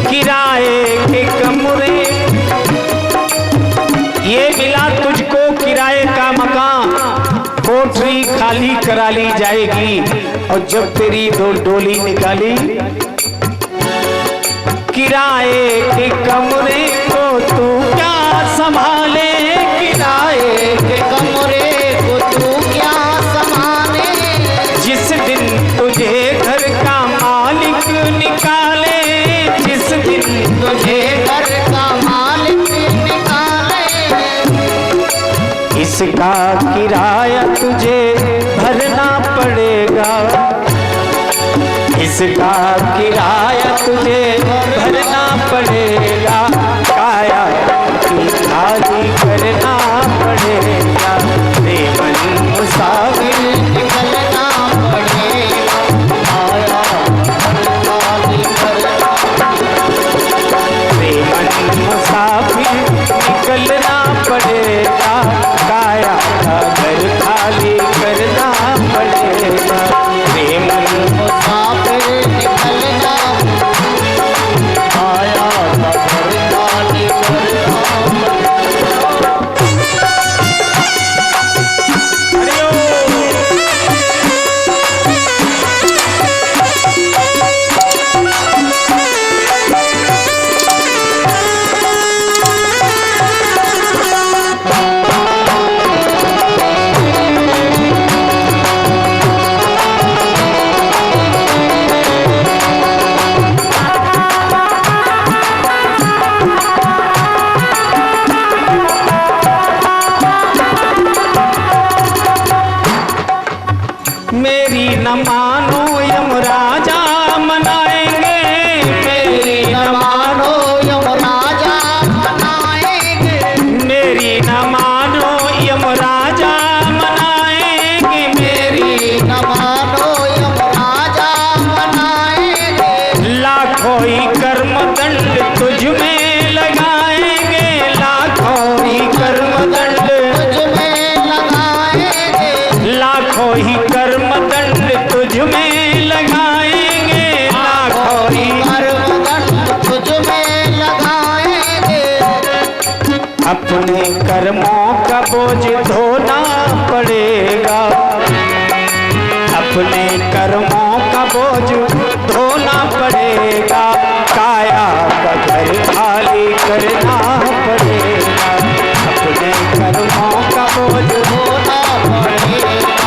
किराए के कमरे, ये मिला तुझको किराए का मकान, कोठरी खाली करा ली जाएगी और जब तेरी डोली निकाली, किराए के कमरे को तू क्या संभाले, किराए के कमरे को तू क्या संभाले, जिस दिन तुझे घर का मालिक निकाले, जिस दिन तुझे घर का मालिक निकाले, इसका किराया तुझे भरना पड़ेगा, इसका किराया तुझे भरना पड़ेगा, काया की खाली करना पड़ेगा। रे मन मुसाफिर निकलना पड़ेगा, काया खाली करना, रे मन मुसाफिर निकलना पड़ेगा, काया का घर खाली करना पड़ेगा। रे मन मुसाफिर निकलना, काया का घर खाली करना। मेरी न मानो यमराजा मनाएंगे, मेरी न मानो यमराजा मनाएंगे, मेरी न मानो यमराजा मनाएंगे, मेरी न मानो यमराजा मनाएंगे, लाखों ही कर्मदंड तुझ में लगाएंगे, लाखों ही कर्मदंड तुझ में लगाएंगे, लाखों ही कर्मदंड तुझ में लगाएंगे, लाखों ही कर्मदंड तुझ में लगाएंगे, अपने कर्मों का बोझ धोना पड़ेगा, अपने कर्मों का बोझ धोना पड़ेगा, काया का घर खाली करना पड़ेगा, अपने कर्मों का बोझ धोना पड़ेगा,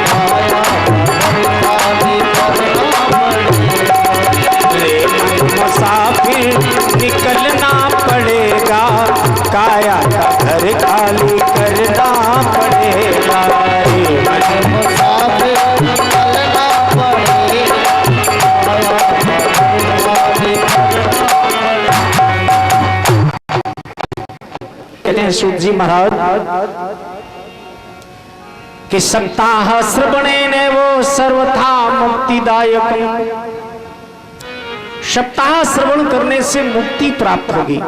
काया का घर खाली करना पड़ेगा। रे मन मुसाफिर निकलना पड़ेगा, काया कहते हैं सूत जी महाराज कि सप्ताह श्रवणे ने वो सर्वथा मुक्तिदायक, सप्ताह श्रवण करने से मुक्ति प्राप्त होगी।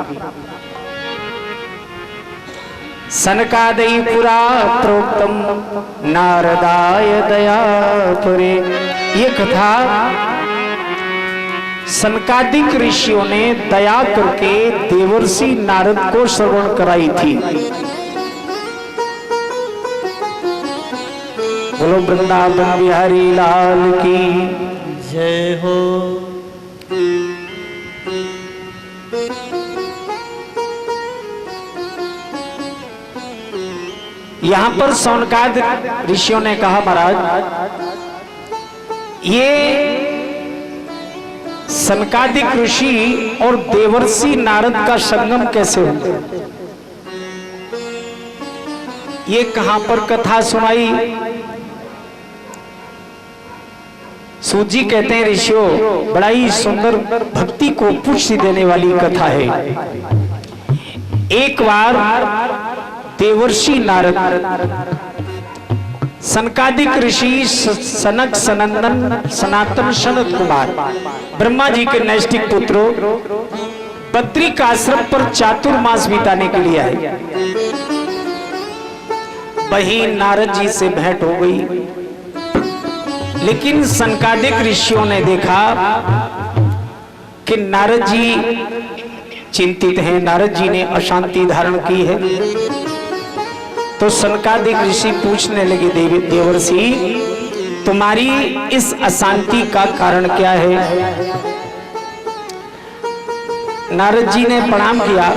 सनकादि पुरा प्रोक्तम नारदाय दया पुरे, ये कथा सनकादिक ऋषियों ने दया करके देवर्षि नारद को श्रवण कराई थी। बोलो वृंदावन बिहारी लाल की जय हो। यहां पर सौनकादि ऋषियों ने कहा महाराज ये सनकादिक ऋषि और देवर्षि नारद का संगम कैसे हो, ये कहां पर कथा सुनाई। सूत जी कहते हैं ऋषियों बड़ा ही सुंदर भक्ति को पुष्टि देने वाली कथा है। एक बार देवर्षि नारद सनकादिक ऋषि सनक सनंदन सनातन सनत कुमार ब्रह्मा जी के नैष्ठिक पुत्रों बद्रिक आश्रम पर चातुर्मास बिताने के लिए आए। वहीं नारद जी से भेंट हो गई, लेकिन सनकादिक ऋषियों ने देखा कि नारद जी चिंतित हैं, नारद जी ने अशांति धारण की है। तो सनकादिक ऋषि पूछने लगे देवर्षि तुम्हारी इस अशांति का कारण क्या है। नारद जी ने प्रणाम किया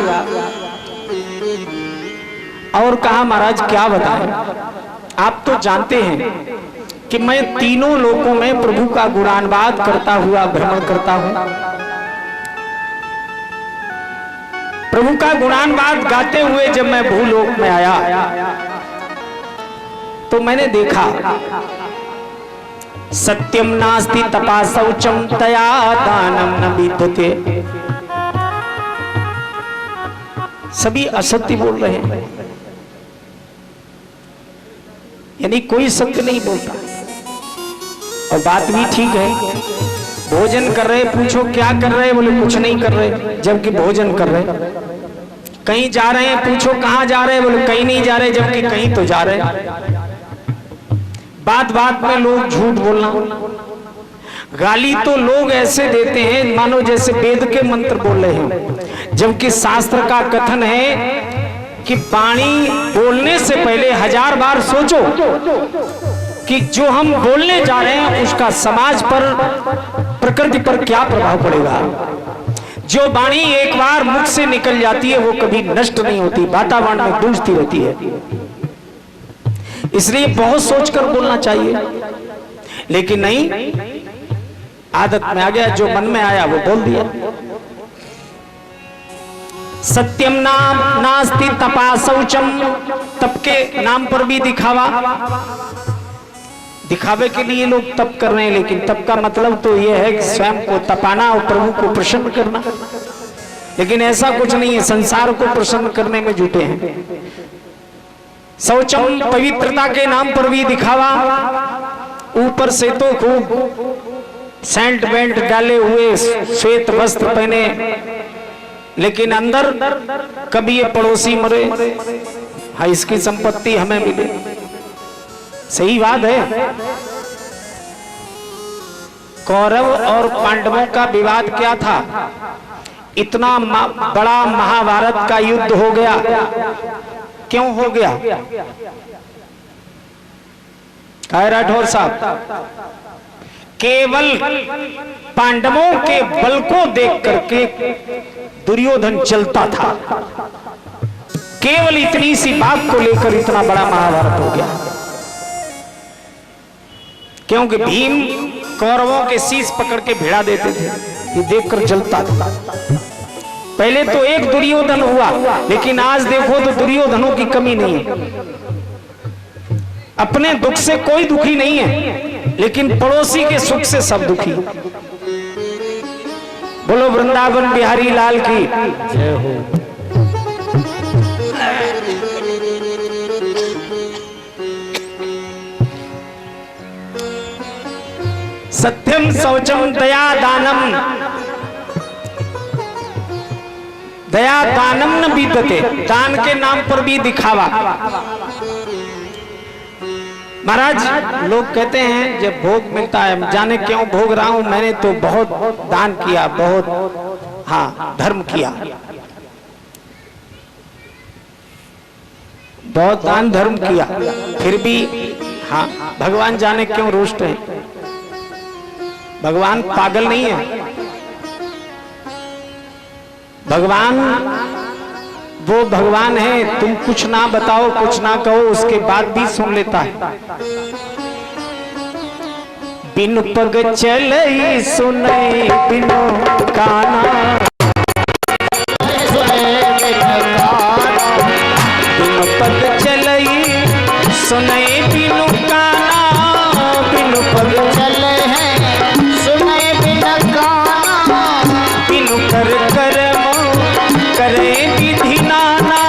और कहा महाराज क्या बताएं, आप तो जानते हैं कि मैं तीनों लोकों में प्रभु का गुणानुवाद करता हुआ भ्रमण करता हूं। प्रभु का गुणानुवाद गाते हुए जब मैं भूलोक में आया तो मैंने देखा सत्यम नास्ति तपा शौचम तया दानम न विद्यते। सभी असत्य बोल रहे हैं, यानी कोई सत्य नहीं बोलता। और बात भी ठीक है, भोजन कर रहे, पूछो क्या कर रहे, बोले कुछ नहीं कर रहे, जबकि भोजन कर रहे। कहीं जा रहे हैं, पूछो कहां जा रहे, बोले कहीं नहीं जा रहे, जबकि कहीं तो जा रहे। बात बात में लोग झूठ बोलना, गाली तो लोग ऐसे देते हैं मानो जैसे वेद के मंत्र बोल रहे हैं, जबकि शास्त्र का कथन है कि वाणी बोलने से पहले 1000 बार सोचो कि जो हम बोलने जा रहे हैं उसका समाज पर, प्रकृति पर क्या प्रभाव पड़ेगा। जो वाणी एक बार मुख से निकल जाती है वो कभी नष्ट नहीं होती, वातावरण में गूंजती रहती है। इसलिए बहुत सोचकर बोलना चाहिए, लेकिन नहीं, आदत में आ गया, जो मन में आया वो बोल दिया। सत्यम नाम नास्ति तपा शौचम, तप के नाम पर भी दिखावा, दिखावे के लिए लोग तप कर रहे हैं, लेकिन तप का मतलब तो यह है कि स्वयं को तपाना और प्रभु को प्रसन्न करना। लेकिन ऐसा कुछ नहीं है, संसार को प्रसन्न करने में जुटे हैं। शौचम पवित्रता के नाम पर भी दिखावा, ऊपर से तो खूब सेंट बेल्ट डाले हुए, श्वेत वस्त्र पहने, लेकिन अंदर कभी ये पड़ोसी मरे, हाँ इसकी संपत्ति हमें मिले। सही बात है। कौरव और पांडवों का विवाद क्या था, इतना बड़ा महाभारत का युद्ध हो गया, क्यों हो गया? राठौर साहब, केवल पांडवों के बल को देख करके दुर्योधन चलता था। केवल इतनी सी बात को लेकर इतना बड़ा महाभारत हो गया, क्योंकि भीम कौरवों के शीश पकड़ के भिड़ा देते थे, ये देखकर जलता था। पहले तो एक दुर्योधन हुआ, लेकिन आज देखो तो दुर्योधनों की कमी नहीं है। अपने दुख से कोई दुखी नहीं है, लेकिन पड़ोसी के सुख से सब दुखी। बोलो वृंदावन बिहारी लाल की जय हो। सत्यम शौचम दया दानम, दया दानम न बीतते, दान के नाम पर भी दिखावा। महाराज लोग कहते हैं जब भोग मिलता है, जाने क्यों भोग रहा हूं, मैंने तो बहुत दान किया, बहुत हाँ धर्म किया, बहुत दान धर्म किया, फिर भी हाँ भगवान जाने क्यों रुष्ट है। भगवान पागल नहीं है, भगवान वो भगवान है, तुम कुछ ना बताओ कुछ ना कहो उसके बाद भी सुन लेता है। बिनु पग चले सुने बिनु काना, बिनु पग चले सुने बिनु काना, बिनु पग चले हैं सुने बिना गाना, बिनु कर कर्म करे विधि नाना,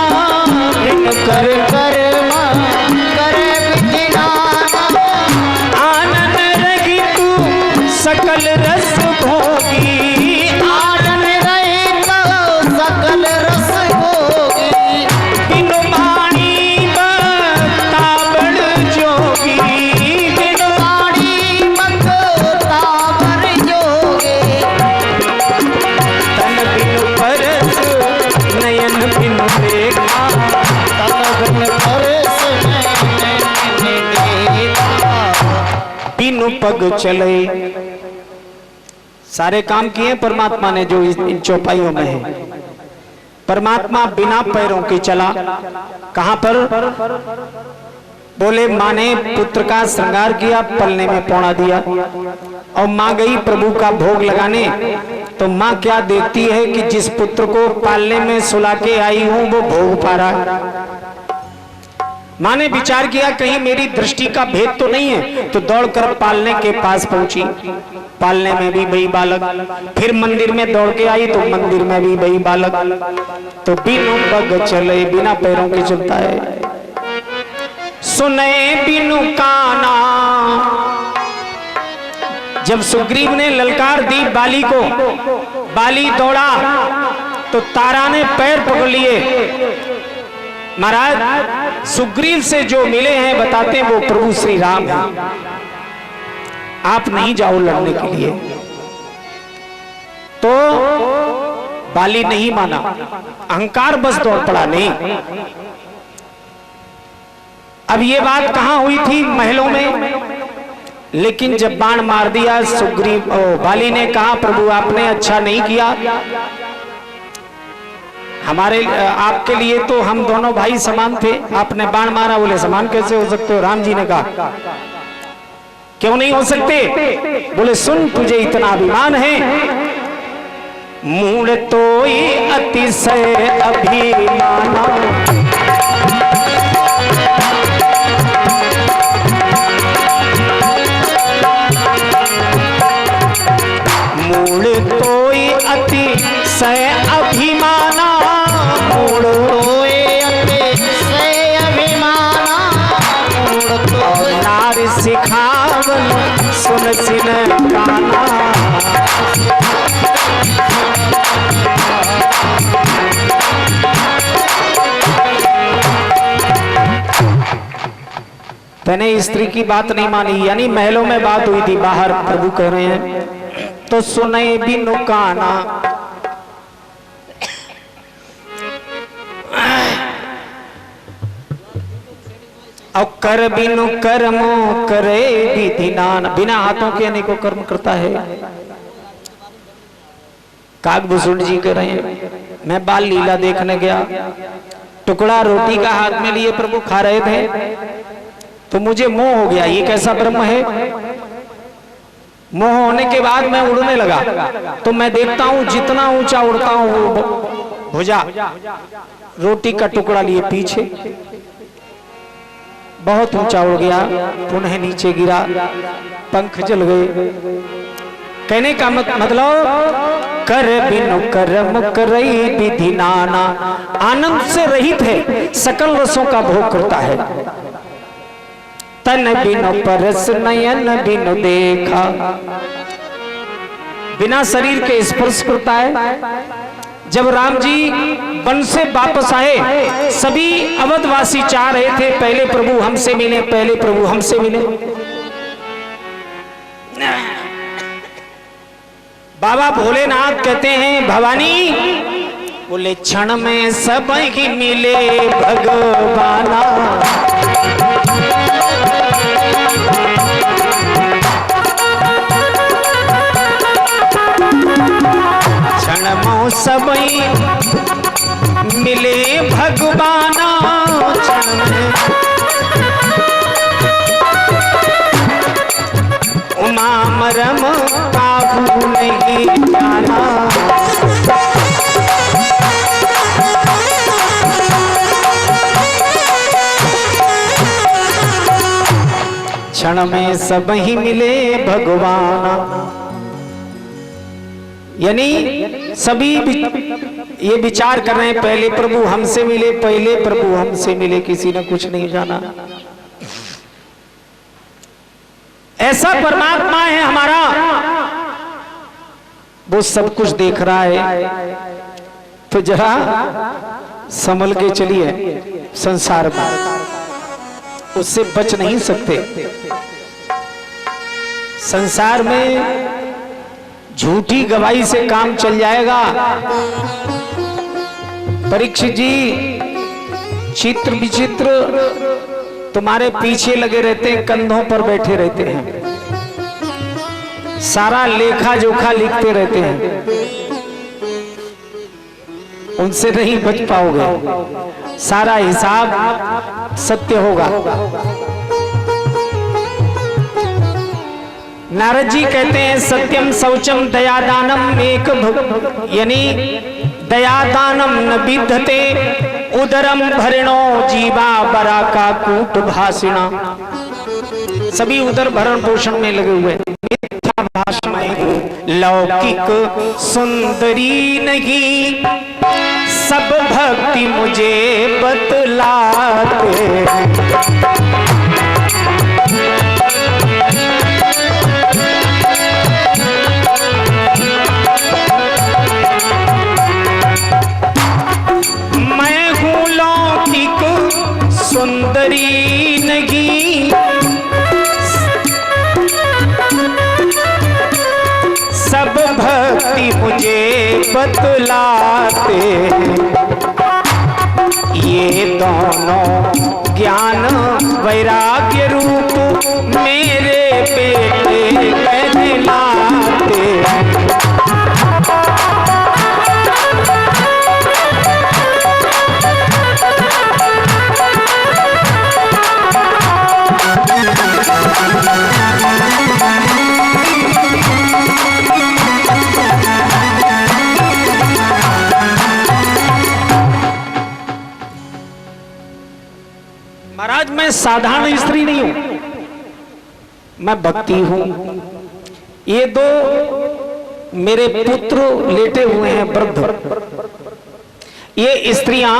बिनु कर कर्म करे विधि नाना, आनंद रही तू सकल रस भोगी, आनंद रहे तो सकल रस भोगी, बिनु वाणी बतावड़ जोगी, बिनु वाणी बतावर जोगी, तन बिनु परस नयन बिनु देखा, तन बिन परस नैन देखा, बिनु पग चले। सारे काम किए परमात्मा ने जो इन चौपाइयों में है। परमात्मा बिना पैरों के चला, कहां पर? बोले माँ ने पुत्र का श्रृंगार किया, पलने में पौना दिया, और माँ गई प्रभु का भोग लगाने, तो माँ क्या देखती है कि जिस पुत्र को पालने में सुला के आई हूं वो भोग पा रहा है। माँ ने विचार किया कहीं मेरी दृष्टि का भेद तो नहीं है, तो दौड़कर पालने के पास पहुंची, पालने में भी वही बालक, फिर मंदिर में दौड़ के आई तो मंदिर में भी वही बालक। तो बिनु पग चले, बिना पैरों के चलता है। सुने बिनु काना, जब सुग्रीव ने ललकार दी बाली को, बाली दौड़ा तो तारा ने पैर पकड़ लिए। महाराज सुग्रीव से जो मिले हैं बताते हैं वो प्रभु श्री राम हैं। आप नहीं जाओ लड़ने के लिए, तो बाली नहीं माना, अहंकार बस दौड़ पड़ा। नहीं, अब ये बात कहां हुई थी? महलों में। लेकिन जब बाण मार दिया सुग्रीव, बाली ने कहा प्रभु आपने अच्छा नहीं किया, हमारे आपके लिए तो हम दोनों भाई समान थे, आपने बाण मारा। बोले समान कैसे हो सकते हो? राम जी ने कहा क्यों नहीं हो सकते? बोले सुन, तुझे इतना अभिमान है, मूल तो अतिशय अभिमाना, मूल तो अतिशय अभिमाना, मूल अतिशय अभिमाना, नार सिखावन सुन सिन गाना। तने स्त्री की बात नहीं मानी, यानी महलों में बात हुई थी, बाहर प्रभु कह रहे हैं तो सुने बिनु काना। और कर बिनु कर्मो करे विधि नाना, बिना हाथों के अनेकों कर्म करता है। काकभूषण जी कह रहे हैं मैं बाल लीला देखने गया, टुकड़ा रोटी का हाथ में लिए प्रभु खा रहे थे, तो मुझे मोह हो गया, ये कैसा ब्रह्म है। मोह होने के बाद मैं उड़ने लगा, तो मैं देखता हूं जितना ऊंचा उड़ता हूं वो भुजा रोटी का टुकड़ा लिए पीछे, बहुत ऊंचा उड़ गया, पुनः नीचे गिरा, पंख जल गए। कहने का मतलब कर बिनु कर्म करई विधि नाना, आनंद से रहित है, सकल रसों का भोग करता है। तन बिनु परस नयन बिनु देखा। बिना शरीर के स्पर्श करता है। जब राम जी वन से वापस आए, सभी अवधवासी चाह रहे थे पहले प्रभु हमसे मिले, पहले प्रभु हमसे मिले। बाबा भोलेनाथ कहते हैं भवानी, बोले क्षण में सब ही मिले भगवाना। क्षण में सब ही मिले भगवाना। क्षण में उमा मरम काबू नहीं जाना। क्षण में सब ही मिले भगवान। यानी सभी ये विचार कर रहे हैं पहले प्रभु हमसे मिले, पहले प्रभु हमसे मिले, किसी ने कुछ नहीं जाना। ऐसा परमात्मा है हमारा, वो सब कुछ देख रहा है। तो जरा संभल के चलिए, संसार में उससे बच नहीं सकते। संसार में झूठी गवाही से काम चल जाएगा। परीक्षित जी चित्र विचित्र तुम्हारे पीछे लगे रहते हैं, कंधों पर बैठे रहते हैं, सारा लेखा जोखा लिखते रहते हैं, उनसे नहीं बच पाओगे। सारा हिसाब सत्य होगा। नारद जी कहते हैं सत्यम शौचम दयादानम एक यानी दयादानम न विद्धते उदरम भरणो जीवा बरा का कूट भाषिणा। सभी उदर भरण पोषण में लगे हुए, मिथ्या भाषण में लौकिक सुंदरी नहीं, सब भक्ति मुझे बतलाते। मैं हूँ लौकिक सुंदरी नहीं, सब भक्ति मुझे बतलाते। ये दोनों ज्ञान वैराग्य रूप मेरे बेटे कहलाते। महाराज मैं साधारण स्त्री नहीं हूं, मैं भक्ति हूं। ये दो मेरे पुत्र लेटे हुए हैं वृद्ध। ये स्त्रियां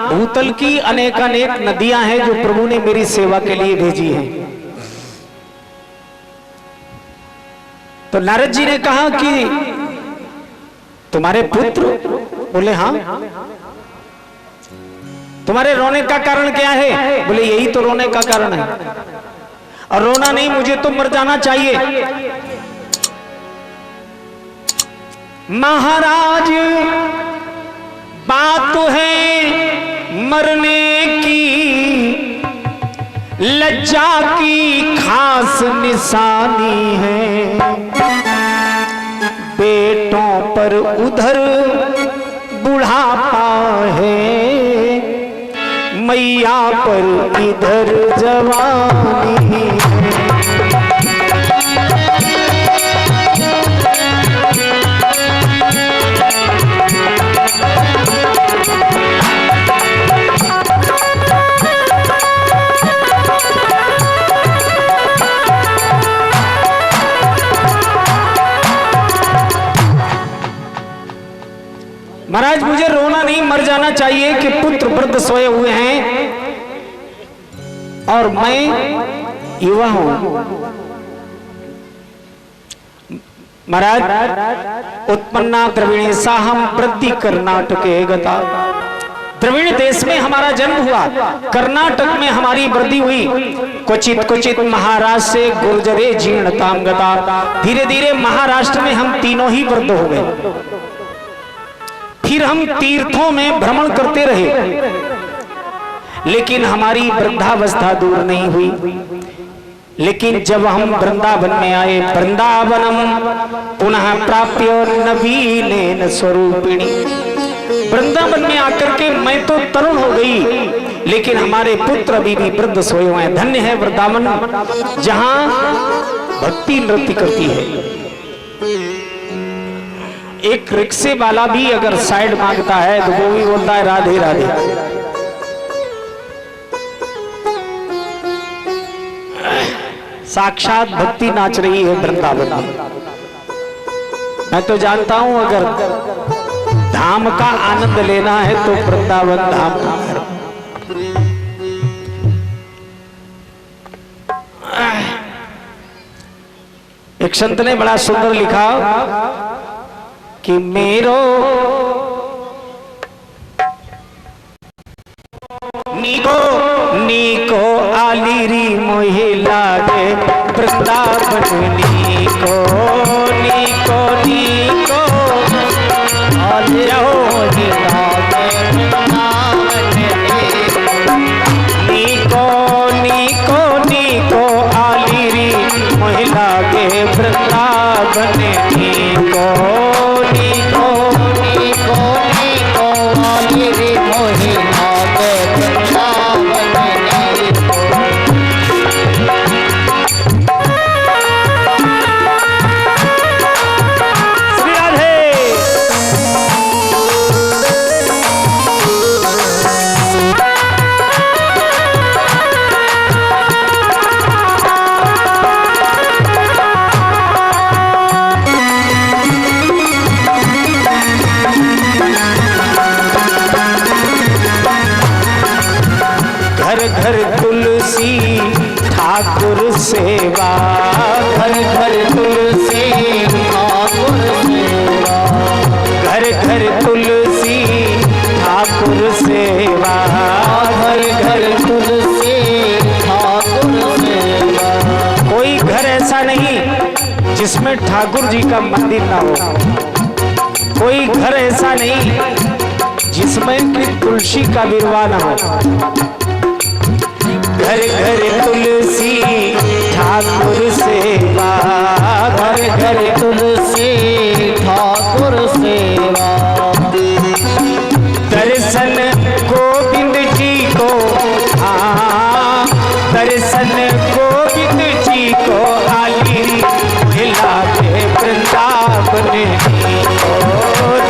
भूतल की अनेकानेक नदियां हैं जो प्रभु ने मेरी सेवा के लिए भेजी हैं। तो नारद जी ने कहा कि तुम्हारे पुत्र? बोले हाँ। तुम्हारे रोने का कारण क्या है? बोले यही तो रोने का कारण है। और रोना नहीं, मुझे तो मर जाना चाहिए। महाराज बात है मरने की, लज्जा की खास निशानी है। पेटों पर उधर बुढ़ापा है, मैया पर इधर जवानी है। महाराज मुझे रोना नहीं, मर जाना चाहिए कि पुत्र वृद्ध सोए हुए हैं और मैं युवा हूं महाराज। उत्पन्ना द्रविणे साहम वृद्धि कर्नाटके गता। द्रविड़ देश में हमारा जन्म हुआ, कर्नाटक में हमारी वृद्धि हुई। क्वचित क्वचित महाराष्ट्र से गुर्जरे जीर्णताम गता। धीरे धीरे महाराष्ट्र में हम तीनों ही वृद्ध हो गए। फिर हम तीर्थों में भ्रमण करते रहे, लेकिन हमारी वृद्धावस्था दूर नहीं हुई। लेकिन जब हम वृंदावन में आए, वृंदावनम पुनः प्राप्य नवीन स्वरूपिणी। वृंदावन में आकर के मैं तो तरुण हो गई, लेकिन हमारे पुत्र अभी भी वृद्ध सोए हुए हैं। धन्य है वृंदावन, जहां भक्ति नृत्य करती है। एक रिक्शे वाला भी अगर साइड मांगता है तो वो भी बोलता है राधे राधे। साक्षात भक्ति नाच रही है वृंदावन में। मैं तो जानता हूं अगर धाम का आनंद लेना है तो वृंदावन धाम का है। एक संत ने बड़ा सुंदर लिखा कि मेरो नीको नीको आलिरी मोहे लागे वृंदावन। नीको नीको नीको आलियो लागे वृंदावन। नीको नीको नीको आलिरी मोहे लागे वृंदावन। नीको नीको नीको नीको आलिरी मोहे लागे वृंदावन। घर घर तुलसी ठाकुर सेवा। घर घर तुलसी ठाकुर सेवा। घर घर तुलसी ठाकुर सेवा। घर घर तुलसी ठाकुर सेवा। कोई घर ऐसा नहीं जिसमें ठाकुर जी का मंदिर ना हो। कोई घर ऐसा नहीं जिसमें कि तुलसी का विरवा ना हो। घर घर तुलसी ठाकुर सेवा। घर घर तुलसी ठाकुर सेवा। दर्शन गोविंद जी को, हाँ दर्शन गोविंद जी को आलिरी हिला के वृंदावन।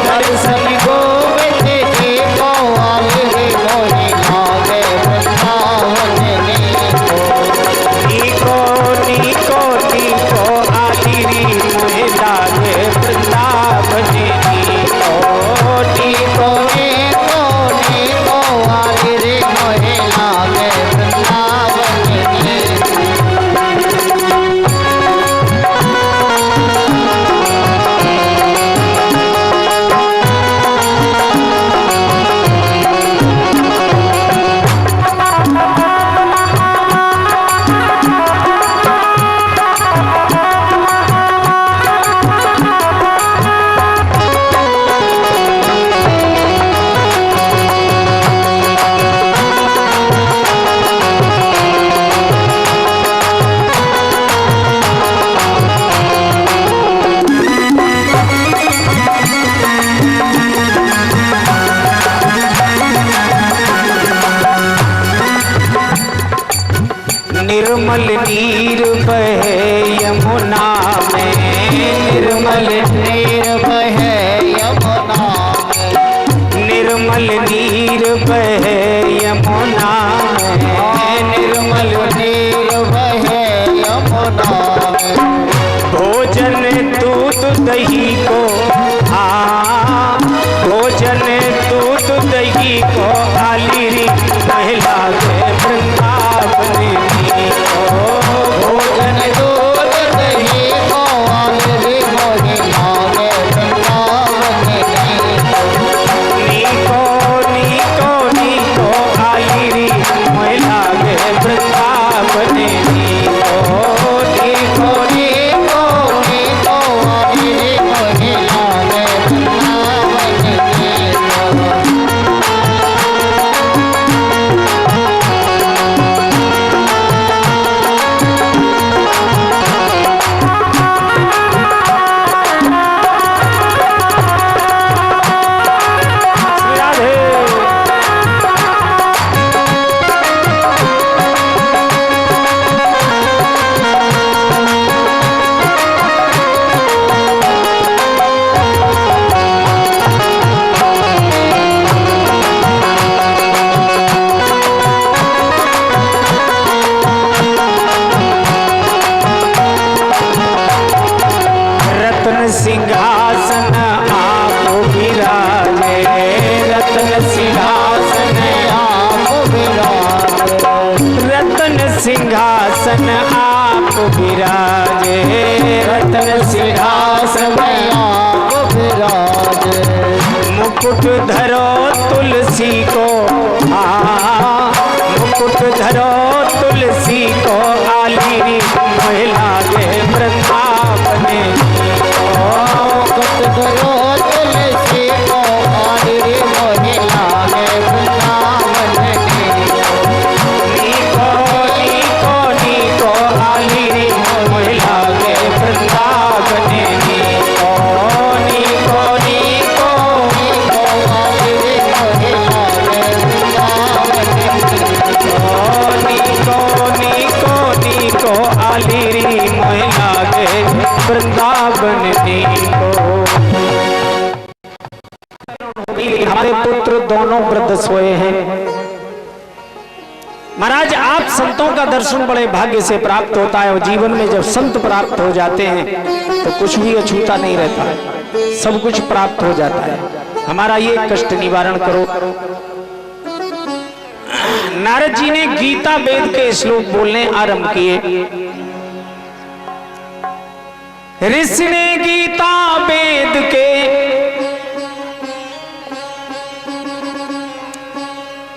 दर्शन गोविंद जी को आलिरी हिला के वृंदावन। नीको नीको नीको आलिरी हिला के वृंदावन। नीको नीको नीको नीको आलिरी हिला के वृंदावन। निर्मल नीर बहे यमुना में। निर्मल नीर बहे यमुना में। निर्मल नीर बहे यमुना में। निर्मल नीर बहे यमुना में। भोजन दूध दही को, हाँ भोजन दूध दही को आलिरी महिला के वृंदावन। आप विराजे, रतन सिंहासन में आप विराजे। मुकुट धरो तुलसी को, मुकुट धरो तुलसी को, आली मोह लागे वृंदावन। मुकुट धरो तुलसी को, आली मोह लागे वृंदावन। नीको नीको नीको, आली मोह लागे वृंदावन। नीको नीको नीको, नीको नीको, आली मोह लागे वृंदावन। नीको हमारे पुत्र दोनों वृद्ध सोए हैं। महाराज आप संतों का दर्शन बड़े भाग्य से प्राप्त होता है, और जीवन में जब संत प्राप्त हो जाते हैं तो कुछ भी अछूता नहीं रहता है, सब कुछ प्राप्त हो जाता है। हमारा ये कष्ट निवारण करो। नारद जी ने गीता वेद के श्लोक बोलने आरंभ किए। ऋषि ने गीता वेद के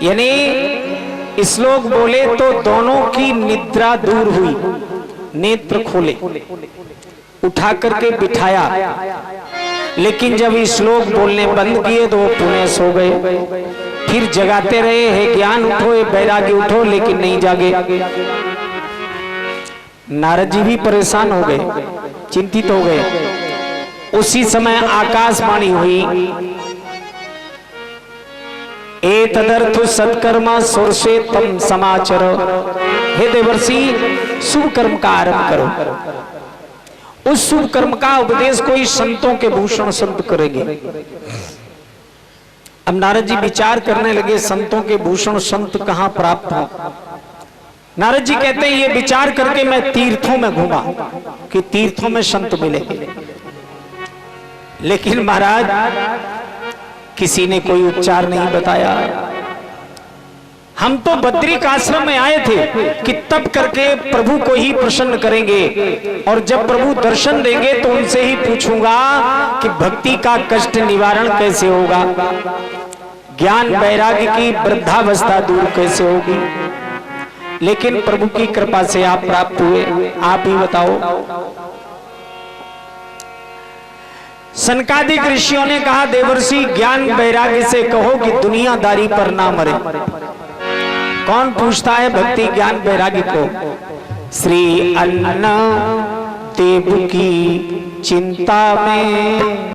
यानी श्लोक बोले तो दोनों की निद्रा दूर हुई, नेत्र खोले, उठा करके बिठाया। लेकिन जब श्लोक बोलने बंद किए तो वो पुनः सो गए। फिर जगाते रहे, हे ज्ञान उठो, हे बैरागी उठो, लेकिन नहीं जागे। नारद जी भी परेशान हो गए, चिंतित हो गए। उसी समय आकाशवाणी हुई, एतदर्थु सत्कर्मा सोर्षे तम समाचर। हे देवर्षि, शुभ कर्म का आरंभ करो। उस शुभ कर्म का उपदेश कोई संतों के भूषण संत करेंगे। अब नारद जी विचार करने लगे, संतों के भूषण संत कहां प्राप्त हो। नारद जी कहते हैं, ये विचार करके मैं तीर्थों में घूमा कि तीर्थों में संत मिलेंगे। लेकिन महाराज किसी ने कोई उपचार नहीं बताया। हम तो बद्रिक आश्रम में आए थे कि तप करके प्रभु को ही प्रसन्न करेंगे, और जब प्रभु दर्शन देंगे तो उनसे ही पूछूंगा कि भक्ति का कष्ट निवारण कैसे होगा, ज्ञान वैराग्य की वृद्धावस्था दूर कैसे होगी। लेकिन प्रभु की कृपा से आप प्राप्त हुए, आप ही बताओ। सनकादिक ऋषियों ने कहा, देवर्षि ज्ञान वैराग्य से कहो कि दुनियादारी पर ना मरे। कौन पूछता है भक्ति ज्ञान वैराग्य को। श्री अन्न देव की चिंता में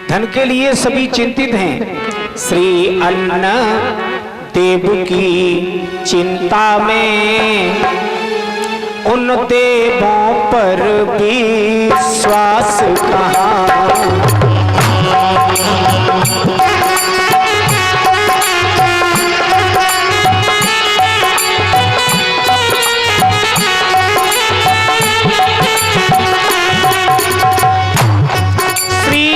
धन के लिए सभी चिंतित हैं। श्री अन्न देव की चिंता में उन देवों पर विश्वास कहाँ। श्री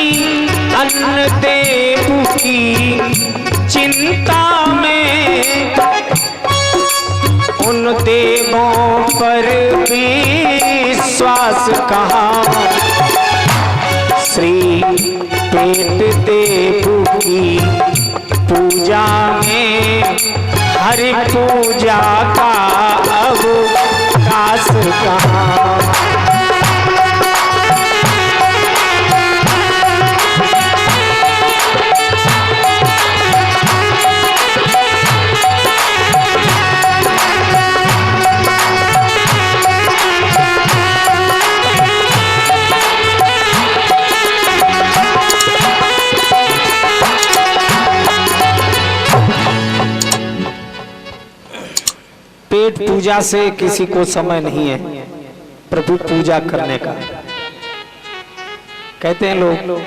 अन्न देव की चिंता में उन देवों पर विश्वास कहाँ। श्री पेट देव की पूजा में हरि पूजा का अवकाश कहाँ। पेट पूजा से किसी को समय नहीं है प्रभु पूजा करने का। कहते हैं लोग,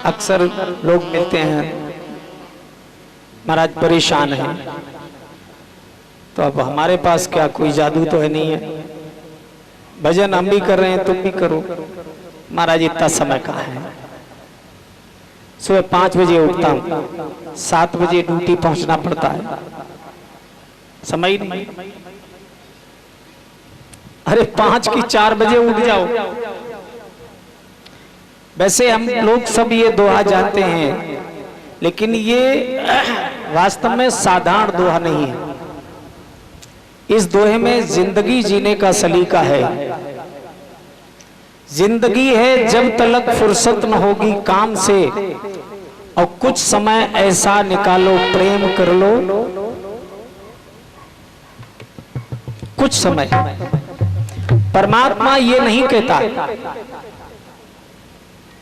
अक्सर लोग मिलते हैं, महाराज परेशान है, तो अब हमारे पास क्या कोई जादू तो है नहीं है, भजन हम भी कर रहे हैं तुम भी करो, महाराज इतना समय कहाँ है। सुबह 5 बजे उठता हूं, 7 बजे ड्यूटी पहुंचना पड़ता है, समय नहीं। अरे 5 की 4 बजे उठ जाओ। वैसे हम लोग सब ये दोहा जानते हैं, लेकिन ये वास्तव में साधारण दोहा नहीं है। इस दोहे में जिंदगी जीने का सलीका है। जिंदगी है जब तलक फुर्सत न होगी काम से, और कुछ समय ऐसा निकालो प्रेम कर लो। कुछ समय परमात्मा ये नहीं कहता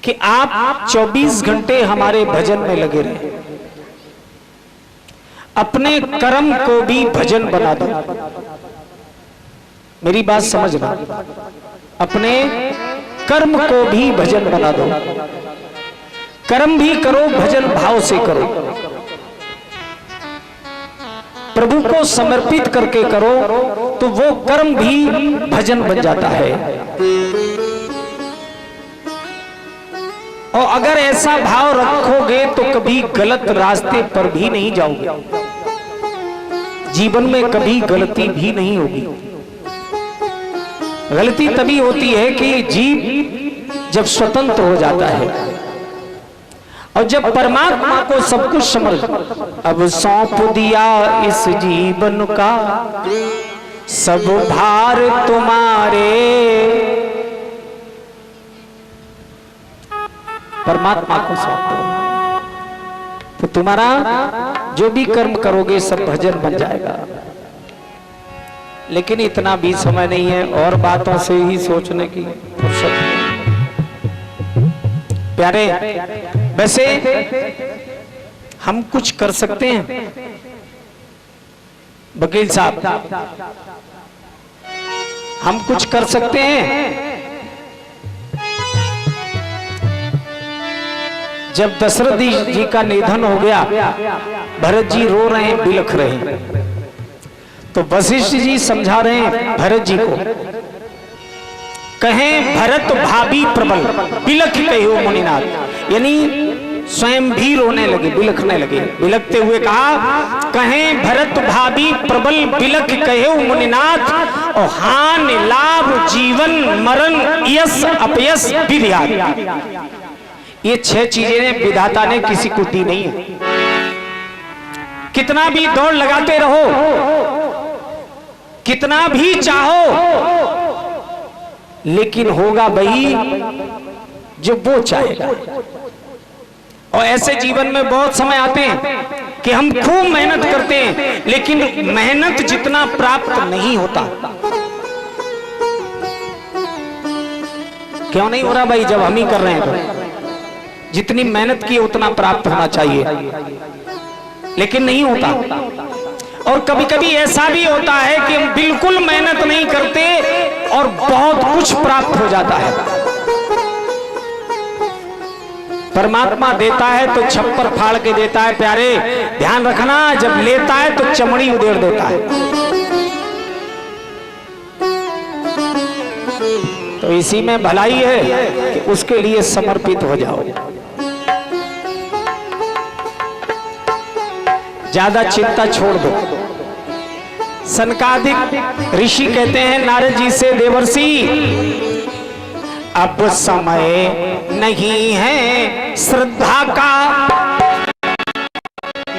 कि आप 24 घंटे हमारे भजन में लगे रहे। अपने कर्म को भी भजन बना दो। मेरी बात समझना, अपने कर्म को भी भजन बना दो। कर्म भी करो, भजन भाव से करो, प्रभु को समर्पित करके करो, तो वो कर्म भी भजन बन जाता है। और अगर ऐसा भाव रखोगे तो कभी गलत रास्ते पर भी नहीं जाओगे, जीवन में कभी गलती भी नहीं होगी। गलती तभी होती है कि जीव जब स्वतंत्र हो जाता है, और जब परमात्मा को सब कुछ समझ, अब सौंप दिया इस जीवन का सब भार तुम्हारे। परमात्मा को सौंप दो तो तुम्हारा जो भी कर्म करोगे सब भजन बन जाएगा। लेकिन इतना भी समय नहीं है, और बातों से ही सोचने की फुर्सत है। प्यारे, वैसे हम कुछ कर सकते हैं वकील साहब, हम कुछ कर सकते हैं। जब दशरथ जी का निधन हो गया, भरत जी रो रहे हैं, बिलख रहे हैं, तो वशिष्ठ जी समझा रहे हैं भरत जी को, कहें भरत भाभी प्रबल बिलख कहे हो मुनिनाथ, यानी स्वयं भी रोने लगे, बिलखने लगे। बिलखते हुए कहा, कहें भरत भाभी प्रबल बिलख कहे हो मुनिनाथ, और हान लाभ जीवन मरण यश अपयश विद्या। ये 6 चीजें विधाता ने किसी को दी नहीं है। कितना भी दौड़ लगाते रहो, कितना भी चाहो, लेकिन होगा वही जो वो चाहेगा। और ऐसे जीवन में बहुत समय आते हैं कि हम खूब मेहनत करते हैं, लेकिन मेहनत जितना प्राप्त नहीं होता। क्यों नहीं हो रहा भाई? जब हम ही कर रहे हैं तो जितनी मेहनत की उतना प्राप्त होना चाहिए, लेकिन नहीं होता। और कभी कभी ऐसा भी होता है कि हम बिल्कुल मेहनत नहीं करते और बहुत कुछ प्राप्त हो जाता है। परमात्मा देता है तो छप्पर फाड़ के देता है। प्यारे, ध्यान रखना, जब लेता है तो चमड़ी उधेड़ देता है। तो इसी में भलाई है कि उसके लिए समर्पित हो जाओ। ज्यादा चिंता छोड़ दो। सनकादिक ऋषि कहते हैं नारद जी से, देवर्षि अब समय नहीं है श्रद्धा का,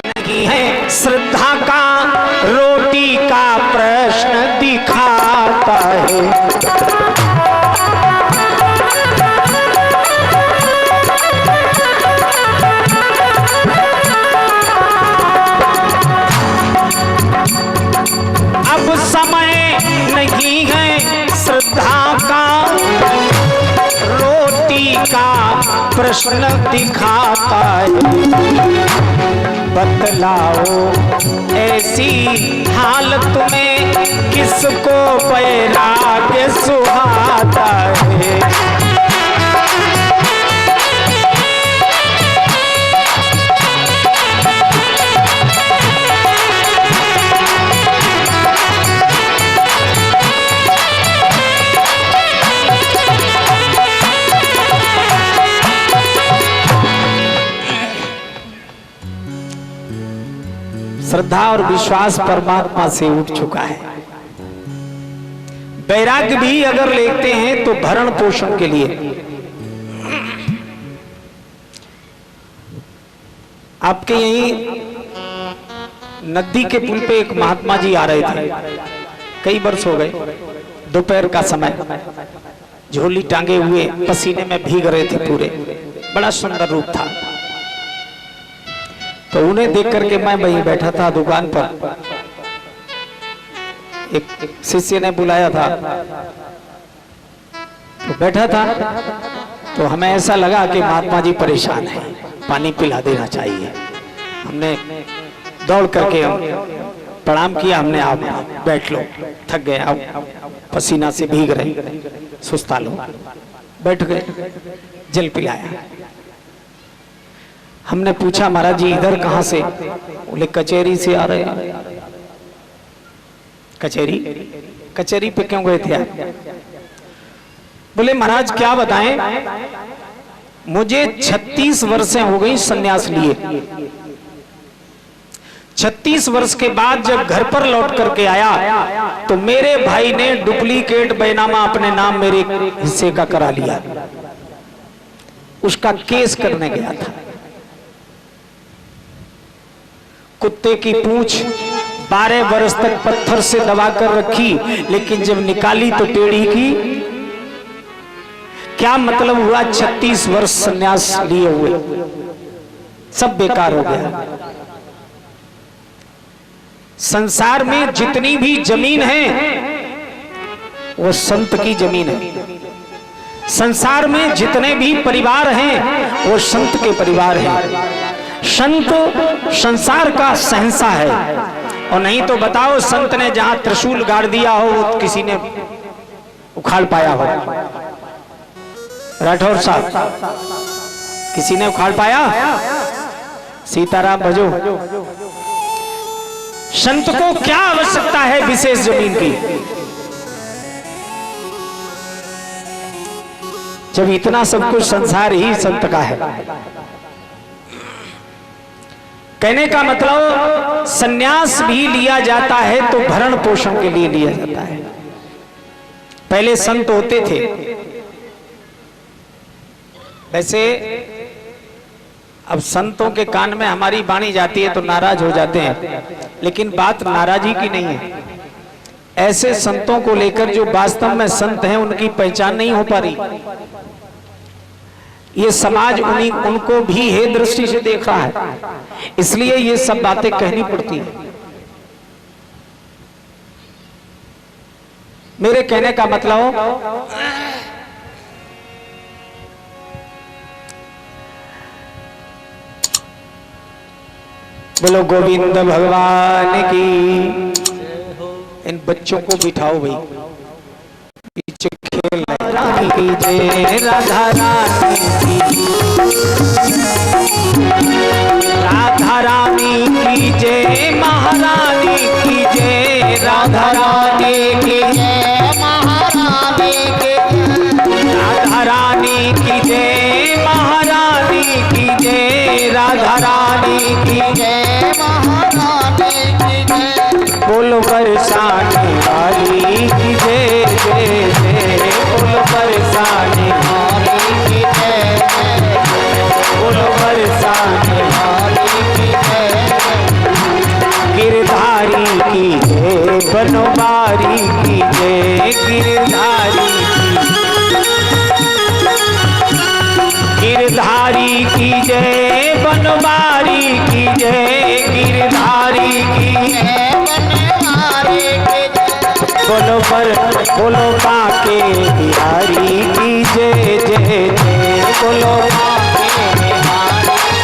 नहीं है श्रद्धा का, रोटी का प्रश्न दिखाता है। अब समय नहीं है श्रद्धा का, रोटी का प्रश्न दिखाता है। बतलाओ ऐसी हालत में किसको वैराग्य सुहाता है। श्रद्धा और विश्वास परमात्मा से उठ चुका है। वैराग्य भी अगर लेते हैं तो भरण पोषण के लिए। आपके यहीं नदी के पुल पे एक महात्मा जी आ रहे थे, कई वर्ष हो गए, दोपहर का समय, झोली टांगे हुए, पसीने में भीग रहे थे पूरे, बड़ा सुंदर रूप था। तो उन्हें देख करके मैं वहीं बैठा था दुकान पर, एक शिष्य ने बुलाया था तो बैठा था, तो हमें ऐसा लगा कि महात्मा जी परेशान हैं, पानी पिला देना चाहिए। हमने दौड़ करके प्रणाम किया, हमने आप बैठ लो, थक गए, आप पसीना से भीग रहे, सुस्ता लो, बैठ गए, जल पिलाया। हमने पूछा महाराज जी इधर कहां से? बोले कचहरी से आ रहे हैं। कचहरी? कचहरी पे क्यों गए थे आप? बोले महाराज क्या बताएं, मुझे 36 वर्षें हो गई सन्यास लिए। 36 वर्ष के बाद जब घर पर लौट करके आया तो मेरे भाई ने डुप्लीकेट बैनामा अपने नाम मेरे हिस्से का करा लिया, उसका केस करने गया था। कुत्ते की पूंछ 12 वर्ष तक पत्थर से दबा कर रखी, लेकिन जब निकाली तो टेढ़ी की। क्या मतलब हुआ? 36 वर्ष सन्यास लिए हुए, सब बेकार हो गया। संसार में जितनी भी जमीन है वो संत की जमीन है। संसार में जितने भी परिवार हैं वो संत के परिवार हैं। संत संसार का शहंशाह है। और नहीं तो बताओ, संत ने जहां त्रिशूल गाड़ दिया हो वो किसी ने उखाड़ पाया हो? राठौर साहब, किसी ने उखाड़ पाया? सीताराम भजो। संत को क्या आवश्यकता है विशेष जमीन की, जब इतना सब कुछ संसार ही संत का है। कहने का मतलब सन्यास भी लिया जाता है तो भरण पोषण के लिए लिया जाता है। पहले संत होते थे, वैसे अब संतों के कान में हमारी वाणी जाती है तो नाराज हो जाते हैं, लेकिन बात नाराजी की नहीं है। ऐसे संतों को लेकर जो वास्तव में संत हैं उनकी पहचान नहीं हो पा रही। ये समाज उनको भी हे दृष्टि से देख रहा है, इसलिए ये सब बातें कहनी पड़ती है। मेरे कहने का मतलब बोलो गोविंद भगवान की। इन बच्चों को बिठाओ भाई, पीछे खेल रानी की जय, राधा रानी की, राधा रानी की जय, महारानी की जय, राधा रानी की जय, महारानी की, राधा रानी की जय, महारानी की जय, राधा रानी की जय, महारानी की जय। बोलो बरसाने वाली की जय जय जय, बोलो बरसाने वाली की जय जय, बोलो बरसाने वाली की जय। गिरधारी की जय, बनवारी की जय, गिरधारी गिरधारी की जय, बनवारी की जय, गिरधारी की जय, बनवारी की जय। बोलो बाके बिहारी की जय जय जय, बोलो बाके बिहारी की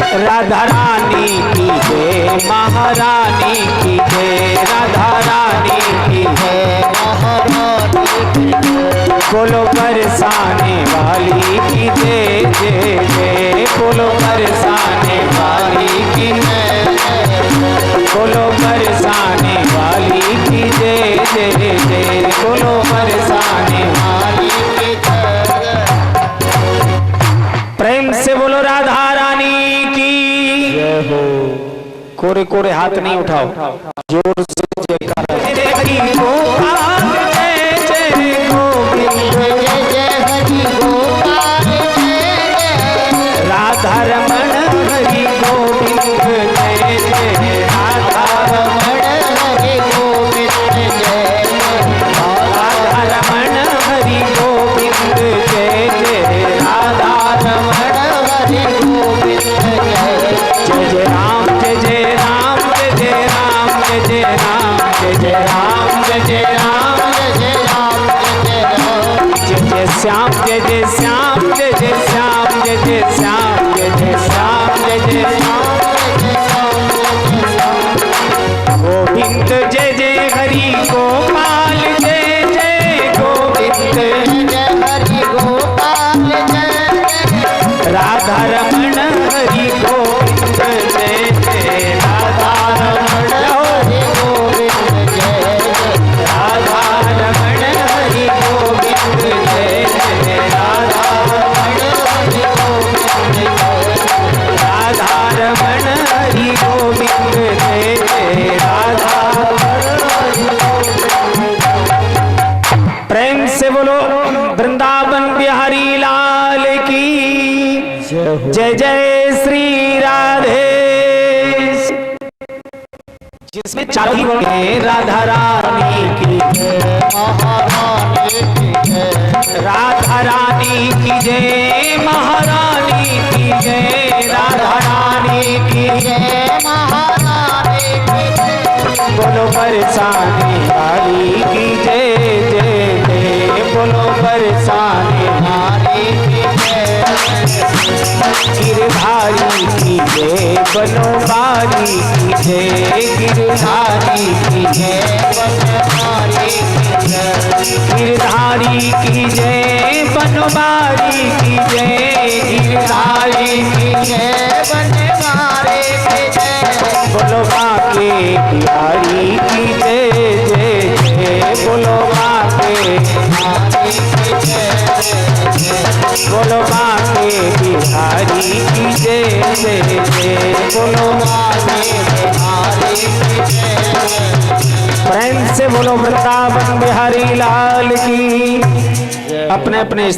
जय। राधा रानी की जय, महारानी की जय, राधा रानी की जय, महारानी की जय। बोलो बरसाने वाली की जय जय जय, बोलो बरसाने वाली की जय, बोलो बरसाने कोरे कोरे हाथ नहीं उठाओ, जोर से जयकारा। हरि गोपाल जय जय गोविंद, जय जय हरि गोपाल जय जय, राधा रमण हरि गोविंद जय जय, राधा रमण हरि गोविंद जय जय, राधा रमण हरि गोविंद जय जय, राधा रमण हरि गोविंद जय जय जय राम जय जय राम जय जय राम जय जय राम जय जय राम जय जय राम जय राम जय राम, जय जय श्याम जय जय श्याम जय जय श्याम जय जय श्याम जय जय श्याम जय जय श्याम, गोविंद जय जय हरि गोपाल जय जय गोविंद, जय जय हरि गोपाल जय जय, राधा रमण हरि गोविंद जय जय, राधा रमण हरि गोविंद जय जय, राधा रमण हरि गोविंद जय जय, राधा हरि गोविंद जय जय, राधा रमण हरि गोविंद जय जय, राधा। प्रेम से बोलो वृंदावन बिहारी लाल की जय जय श्री राधे। जिसमें चारों ही वर्ण हैं, राधा रानी की जय, महारानी की जय, राधा रानी की जय, महारानी की जय, राधा रानी की जय महारानी की जय, बोलो बरसाने वाली की जय जय जय, बोलो बरसाने हरि की जय, गिरधारी की जय, बनोबारी की जय, गिरधारी की जय, बनवारी की जय, गिरधारी की जय, बनोबारी की जय, गिरधारी की जय बनवारी की जय, बोलो बाके बिहारी की जय जय जय, बोलो बाके हरि की जय, बोलो बाके बिहारी की जय जय जय, बोलो हरि की जय, प्रेम से बोलो वृंदावन बिहारी लाल की। अपने अपने